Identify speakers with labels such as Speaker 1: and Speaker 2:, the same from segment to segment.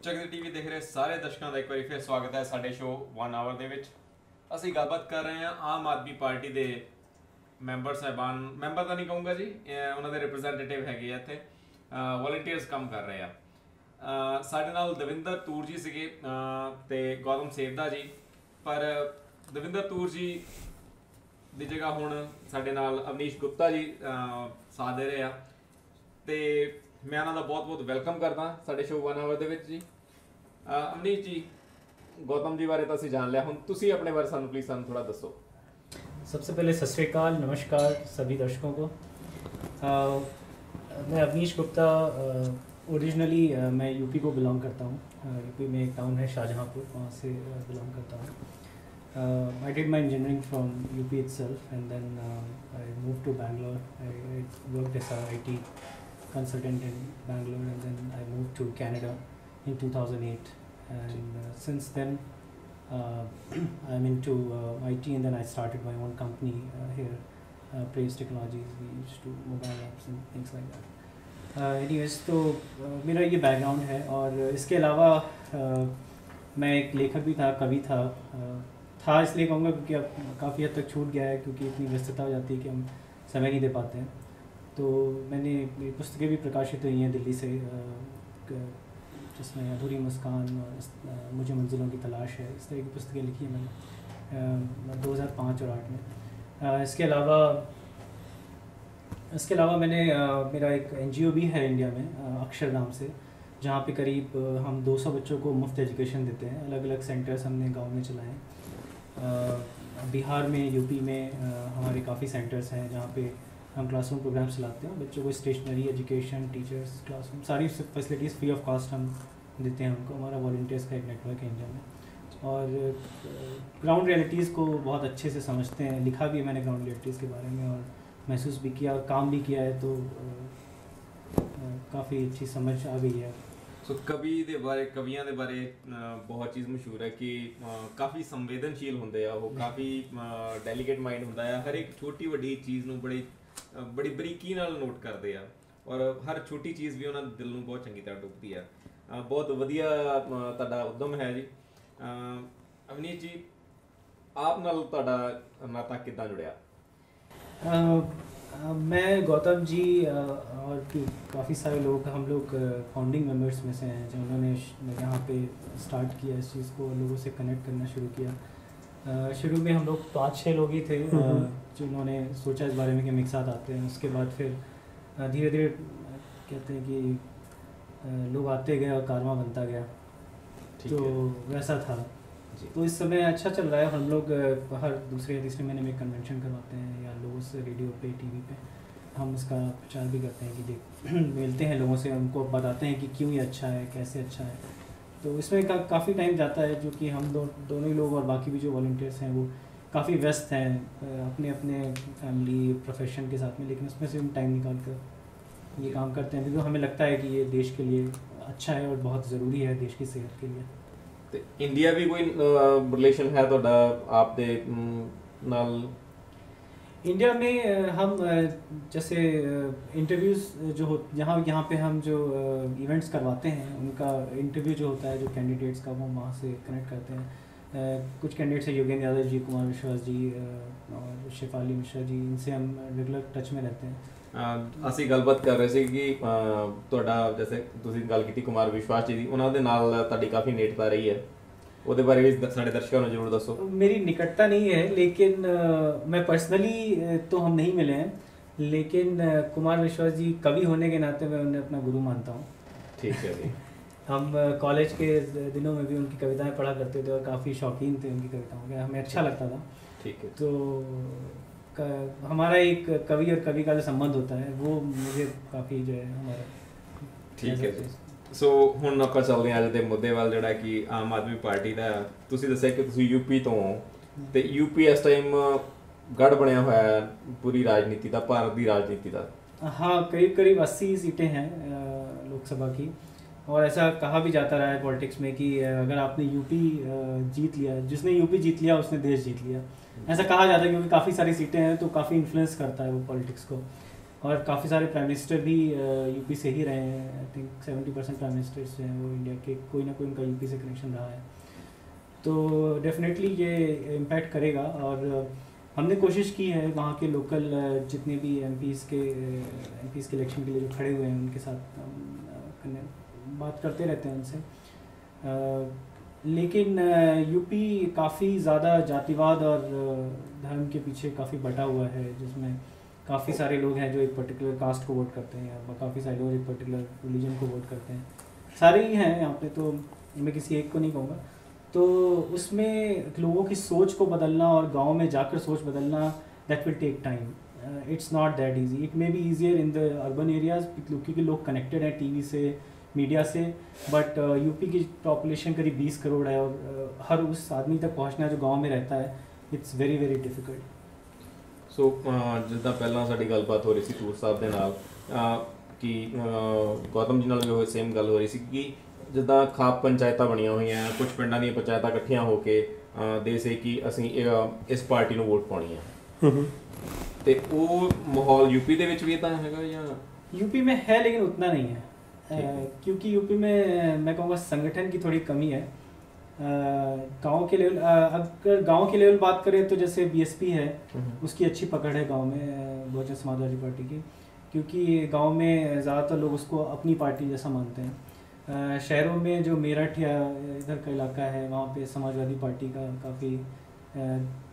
Speaker 1: ਚਕਦੇ TV ਦੇਖ ਰਹੇ ਸਾਰੇ ਦਰਸ਼ਕਾਂ ਦਾ ਇੱਕ ਵਾਰੀ ਫਿਰ ਸਵਾਗਤ ਹੈ ਸਾਡੇ ਸ਼ੋਅ 1 ਆਵਰ ਦੇ ਵਿੱਚ। ਅਸੀਂ ਗੱਲਬਾਤ ਕਰ ਰਹੇ ਹਾਂ ਆਮ ਆਦਮੀ ਪਾਰਟੀ ਦੇ ਮੈਂਬਰ ਸਾਹਿਬਾਨ, ਮੈਂਬਰ ਤਾਂ ਨਹੀਂ ਕਹੂੰਗਾ ਜੀ, ਉਹਨਾਂ ਦੇ ਰਿਪਰੈਜ਼ੈਂਟੇਟਿਵ ਹੈਗੇ ਆ ਇੱਥੇ, ਵੋਲੰਟੀਅਰਸ ਕੰਮ ਕਰ ਰਹੇ ਆ। ਸਾਡੇ ਨਾਲ ਦਵਿੰਦਰ ਤੂਰ ਜੀ ਸੀਗੇ ਤੇ ਗੌਤਮ ਸੇਵਦਾ ਜੀ, ਪਰ ਦਵਿੰਦਰ ਤੂਰ ਜੀ ਦੀ ਜਗ੍ਹਾ ਹੁਣ ਸਾਡੇ ਨਾਲ ਅਵਨੀਸ਼ ਗੁਪਤਾ ਜੀ ਸਾਥ ਦੇ ਰਹੇ ਆ ਤੇ मैं उन्होंने बहुत बहुत वेलकम करदा साडे शो 1 आवर दे विच जी। अवनीश जी, गौतम जी बारे तो असीं जान लिया, हुण तुसीं अपने बारे सानूं प्लीज़ सानूं थोड़ा दसो।
Speaker 2: सबसे पहले सत श्री अकाल, नमस्कार सभी दर्शकों को। मैं अवनीश गुप्ता, ओरिजिनली मैं यूपी को बिलोंग करता हूँ। यूपी में एक टाउन है शाहजहाँपुर, वहाँ से बिलोंग करता हूँ। I did my engineering from UP itself and then I moved to Bangalore. I worked as a IT consultant in Bangalore and then I moved to Canada in 2008 and since then I'm into IT and then I started my own company here, Praise Technologies. We used to mobile apps and things like that. Anyways, तो मेरा ये background है और इसके अलावा मैं एक लेखक भी था, कवि था इसलिए कहूँगा क्योंकि अब काफ़ी हद तक छूट गया है क्योंकि इतनी व्यस्तता हो जाती है कि हम समय नहीं दे पाते हैं। तो मैंने पुस्तकें भी प्रकाशित हुई हैं दिल्ली से, जिसमें अधूरी मुस्कान और मुझे मंजिलों की तलाश है, इस तरह की पुस्तकें लिखी हैं मैंने 2005 और 2008 में। इसके अलावा मैंने मेरा एक NGO भी है इंडिया में, अक्षरधाम से, जहाँ पे करीब हम 200 बच्चों को मुफ्त एजुकेशन देते हैं। अलग अलग सेंटर्स हमने गांव में चलाए हैं। बिहार में, यूपी में हमारे काफ़ी सेंटर्स हैं जहाँ पे हम क्लासरूम प्रोग्राम चलाते हैं। बच्चों को स्टेशनरी, एजुकेशन, टीचर्स, क्लासरूम, सारी फैसिलिटीज़ फ्री ऑफ कास्ट हम देते हैं उनको। हमारा वॉलंटियर्स का एक नेटवर्क है इंडिया में और ग्राउंड रियलिटीज़ को बहुत अच्छे से समझते हैं। लिखा भी है मैंने ग्राउंड रियलिटीज़ के बारे में और महसूस भी किया, काम भी किया है, तो काफ़ी अच्छी समझ आ गई है।
Speaker 1: सो कवियां दे बारे बहुत चीज़ मशहूर है कि काफ़ी संवेदनशील होंदे आ, वो काफ़ी डेलीकेट माइंड होंदा है, हर एक छोटी वड्डी चीज़ नूं बड़ी बरीकी नाल नोट करते हैं और हर छोटी चीज़ भी उन्होंने दिल में बहुत चंगी तरह डुबती है। बहुत वधिया तुहाडा उद्यम है जी। अवनीश जी, आप नाल तुहाडा नाता किद्दां जुड़िया?
Speaker 2: मैं, गौतम जी और काफ़ी सारे लोग, हम लोग फाउंडिंग मेंबर्स में से हैं जिन्होंने यहाँ पे स्टार्ट किया इस चीज़ को, लोगों से कनेक्ट करना शुरू किया। शुरू में हम लोग 5-6 लोग ही थे जिन्होंने सोचा इस बारे में कि हम एक साथ आते हैं। उसके बाद फिर धीरे धीरे कहते हैं कि लोग आते गए और कारवां बनता गया, तो वैसा था जी। तो इस समय अच्छा चल रहा है। हम लोग हर दूसरे या तीसरे महीने में कन्वेंशन करवाते हैं या लोगों से रेडियो पे, टीवी पे हम उसका प्रचार भी करते हैं कि देख मिलते हैं लोगों से, उनको बताते हैं कि क्यों ये अच्छा है, कैसे अच्छा है। तो इसमें काफ़ी टाइम जाता है, जो कि हम दोनों ही लोग और बाकी भी जो वॉलंटियर्स हैं वो काफ़ी व्यस्त हैं अपने अपने फैमिली, प्रोफेशन के साथ में, लेकिन उसमें से हम टाइम निकाल कर ये काम करते हैं क्योंकि हमें लगता है कि ये देश के लिए अच्छा है और बहुत ज़रूरी है देश की सेहत के लिए।
Speaker 1: तो इंडिया भी कोई रिलेशन है तो आप दे नाल?
Speaker 2: इंडिया में हम जैसे इंटरव्यूज़ जो हो, यहाँ पे हम जो इवेंट्स करवाते हैं उनका इंटरव्यू जो होता है जो कैंडिडेट्स का, वो वहाँ से कनेक्ट करते हैं। कुछ कैंडिडेट्स हैं, योगेंद्र यादव जी, कुमार विश्वास जी और शेफाली मिश्रा जी, इनसे हम रेगुलर टच में रहते हैं।
Speaker 1: ਅਸੀਂ ਗੱਲਬਾਤ ਕਰ ਰਹੇ ਸੀ ਕਿ ਤੁਹਾਡਾ जैसे ਤੁਸੀਂ ਗੱਲ ਕੀਤੀ ਕੁਮਾਰ ਵਿਸ਼ਵਾਸ ਜੀ ਦੀ, ਉਹਨਾਂ ਦੇ ਨਾਲ ਤੁਹਾਡੀ ਕਾਫੀ ਨੇੜਤਾ ਰਹੀ ਹੈ, ਉਹਦੇ ਬਾਰੇ ਵੀ ਸਾਡੇ ਦਰਸ਼ਕਾਂ ਨੂੰ ਜ਼ਰੂਰ ਦੱਸੋ।
Speaker 2: मेरी निकटता नहीं है, लेकिन मैं पर्सनली तो हम नहीं मिले हैं, लेकिन कुमार विश्वास जी कवि होने के नाते मैं उन्हें अपना गुरु मानता हूँ।
Speaker 1: ठीक है जी।
Speaker 2: हम कॉलेज के दिनों में भी उनकी कविताएं पढ़ा करते थे और काफ़ी शौकीन थे उनकी कविताओं के, हमें अच्छा लगता था।
Speaker 1: ठीक है।
Speaker 2: तो हमारा एक कवि और कवि का जो संबंध होता है वो मुझे काफ़ी जो है हमारा।
Speaker 1: ठीक है जी। सो ਹੁਣ ਆਪਾਂ ਚੱਲਦੇ ਹਾਂ ਅੱਜ ਦੇ ਮੁੱਦੇ ਵੱਲ, ਜਿਹੜਾ ਕਿ ਆਮ ਆਦਮੀ ਪਾਰਟੀ ਦਾ। ਤੁਸੀਂ ਦੱਸਿਆ ਕਿ ਤੁਸੀਂ ਯੂਪੀ ਤੋਂ ਹੋ ਤੇ ਯੂਪੀ ਇਸ ਟਾਈਮ ਗੜ ਬਣਿਆ ਹੋਇਆ ਹੈ ਪੂਰੀ ਰਾਜਨੀਤੀ ਦਾ, ਭਾਰਤ ਦੀ ਰਾਜਨੀਤੀ ਦਾ।
Speaker 2: हाँ, करीब 80 सीटें हैं लोकसभा की, और ऐसा कहा भी जाता रहा है पॉलिटिक्स में कि अगर आपने यूपी जीत लिया, जिसने यूपी जीत लिया उसने देश जीत लिया, ऐसा कहा जाता है क्योंकि काफ़ी सारी सीटें हैं तो काफ़ी इन्फ्लुएंस करता है वो पॉलिटिक्स को। और काफ़ी सारे प्राइम मिनिस्टर भी यूपी से ही रहे हैं। आई थिंक 70% प्राइम मिनिस्टर्स जो हैं वो इंडिया के कोई ना कोई उनका यूपी से कनेक्शन रहा है। तो डेफिनेटली ये इम्पैक्ट करेगा। और हमने कोशिश की है वहाँ के लोकल जितने भी एमपीज़ के इलेक्शन के लिए जो खड़े हुए हैं उनके साथ बात करते रहते हैं उनसे। लेकिन यूपी काफ़ी ज़्यादा जातिवाद और धर्म के पीछे काफ़ी बटा हुआ है, जिसमें काफ़ी सारे लोग हैं जो एक पर्टिकुलर कास्ट को वोट करते हैं या काफ़ी सारे लोग एक पर्टिकुलर रिलीजन को वोट करते हैं। सारे ही हैं यहाँ पे, तो मैं किसी एक को नहीं कहूँगा। तो उसमें लोगों की सोच को बदलना और गांव में जाकर सोच बदलना, that will take time. It's not that easy. It may be easier in the urban areas क्योंकि लोग कनेक्टेड हैं टीवी से, मीडिया से, बट यूपी की पॉपुलेशन करीब 20 करोड़ है और हर उस आदमी तक पहुंचना जो गांव में रहता है, इट्स वेरी वेरी डिफिकल्ट।
Speaker 1: सो जिद्दां ਪਹਿਲਾਂ ਸਾਡੀ ਗੱਲਬਾਤ ਹੋ ਰਹੀ ਸੀ ਟੂਰ ਸਾਹਿਬ ਦੇ ਨਾਲ ਕਿ ਗੌਤਮ ਜੀ ਨਾਲ ਵੀ ਉਹ ਸੇਮ ਗੱਲ ਹੋ ਰਹੀ ਸੀ ਕਿ ਜਿੱਦਾਂ ਖਾਪ ਪੰਚਾਇਤਾਂ ਬਣੀਆਂ ਹੋਈਆਂ, ਕੁਝ ਪਿੰਡਾਂ ਦੀਆਂ ਪੰਚਾਇਤਾਂ ਇਕੱਠੀਆਂ ਹੋ ਕੇ ਦੇ ਸੇ ਕਿ ਅਸੀਂ ਇਸ ਪਾਰਟੀ ਨੂੰ ਵੋਟ ਪਾਉਣੀ ਹੈ, ਤੇ ਉਹ ਮਾਹੌਲ यूपी ਦੇ ਵਿੱਚ ਵੀ ਇਦਾਂ ਹੈਗਾ ਜਾਂ?
Speaker 2: यूपी में है लेकिन उतना नहीं है, क्योंकि यूपी में मैं कहूँगा संगठन की थोड़ी कमी है। गांव के लेवल, अगर गांव के लेवल बात करें तो जैसे बीएसपी है, उसकी अच्छी पकड़ है गांव में, बहुजन समाजवादी पार्टी की, क्योंकि गांव में ज़्यादातर लोग उसको अपनी पार्टी जैसा मानते हैं। शहरों में जो मेरठ या इधर का इलाका है वहाँ पे समाजवादी पार्टी का काफ़ी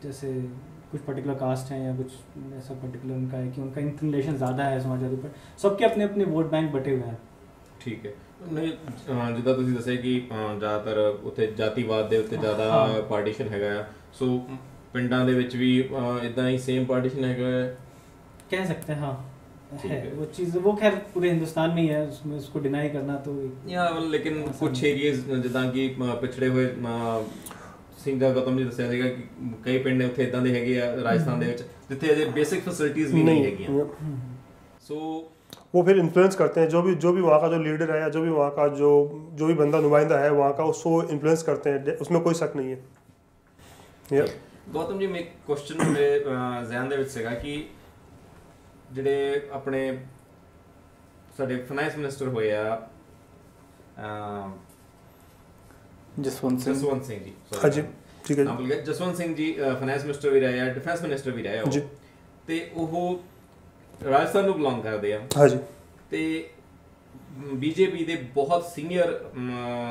Speaker 2: जैसे कुछ पर्टिकुलर कास्ट हैं या कुछ ऐसा पर्टिकुलर उनका है कि उनका इंक्लिनेशन ज़्यादा है समाजवादी पर, सबके अपने अपने वोट बैंक बटे हुए हैं।
Speaker 1: ठीक है। नहीं जिद्दां तुसीं दस्सिया कि ज़्यादातर उत्थे जातिवाद दे उत्ते ज़्यादा पार्टीशन हैगा, सो पिंडां दे विच भी इदां ही सेम पार्टीशन हैगा, कह
Speaker 2: सकते हैं। हाँ है वो चीज़, वो खैर पूरे हिंदुस्तान में ही है, उसमें उसको डिनाई करना तो
Speaker 1: या लेकिन कुछ एरियाज जिद्दां कि पिछड़े हुए ਸਿੰਘ ਦਾ ਗੌਤਮ ਜੀ ਦੱਸਿਆ ਸੀਗਾ ਕਿ ਕਈ ਪਿੰਡ ਉੱਥੇ ਇਦਾਂ ਦੇ ਹੈਗੇ ਆ ਰਾਜਸਥਾਨ ਦੇ ਵਿੱਚ ਜਿੱਥੇ ਅਜੇ बेसिक फैसिलिटीज भी नहीं हैगियां। सो
Speaker 3: वो फिर इन्फ्लुएंस करते हैं जो भी वहाँ का जो लीडर है या जो भी वहाँ का जो भी बंदा नुमाइंदा है वहाँ का, उसको इन्फ्लुएंस करते हैं, उसमें कोई शक नहीं है।
Speaker 1: गौतम जी में क्वेश्चन मेरे ज़हन ਦੇ ਵਿੱਚ ਸੀਗਾ ਕਿ ਜਿਹੜੇ ਆਪਣੇ ਸਾਡੇ ਫਾਈਨੈਂਸ ਮਿਨਿਸਟਰ ਹੋਏ ਆ
Speaker 3: जसवंत
Speaker 1: सिंह जी,
Speaker 3: हाँ जी ठीक है,
Speaker 1: नाम लिया जसवंत सिंह जी फाइनेंस मिनिस्टर भी रहे हैं, डिफेंस मिनिस्टर भी रहे
Speaker 3: जी,
Speaker 1: ਤੇ ਉਹ ਰਾਜਸਥਾਨ ਨੂੰ ਬਿਲੋਂਗ ਕਰਦੇ ਆ।
Speaker 3: हाँ जी।
Speaker 1: ਤੇ ਬੀਜੇਪੀ ਦੇ ਬਹੁਤ ਸੀਨੀਅਰ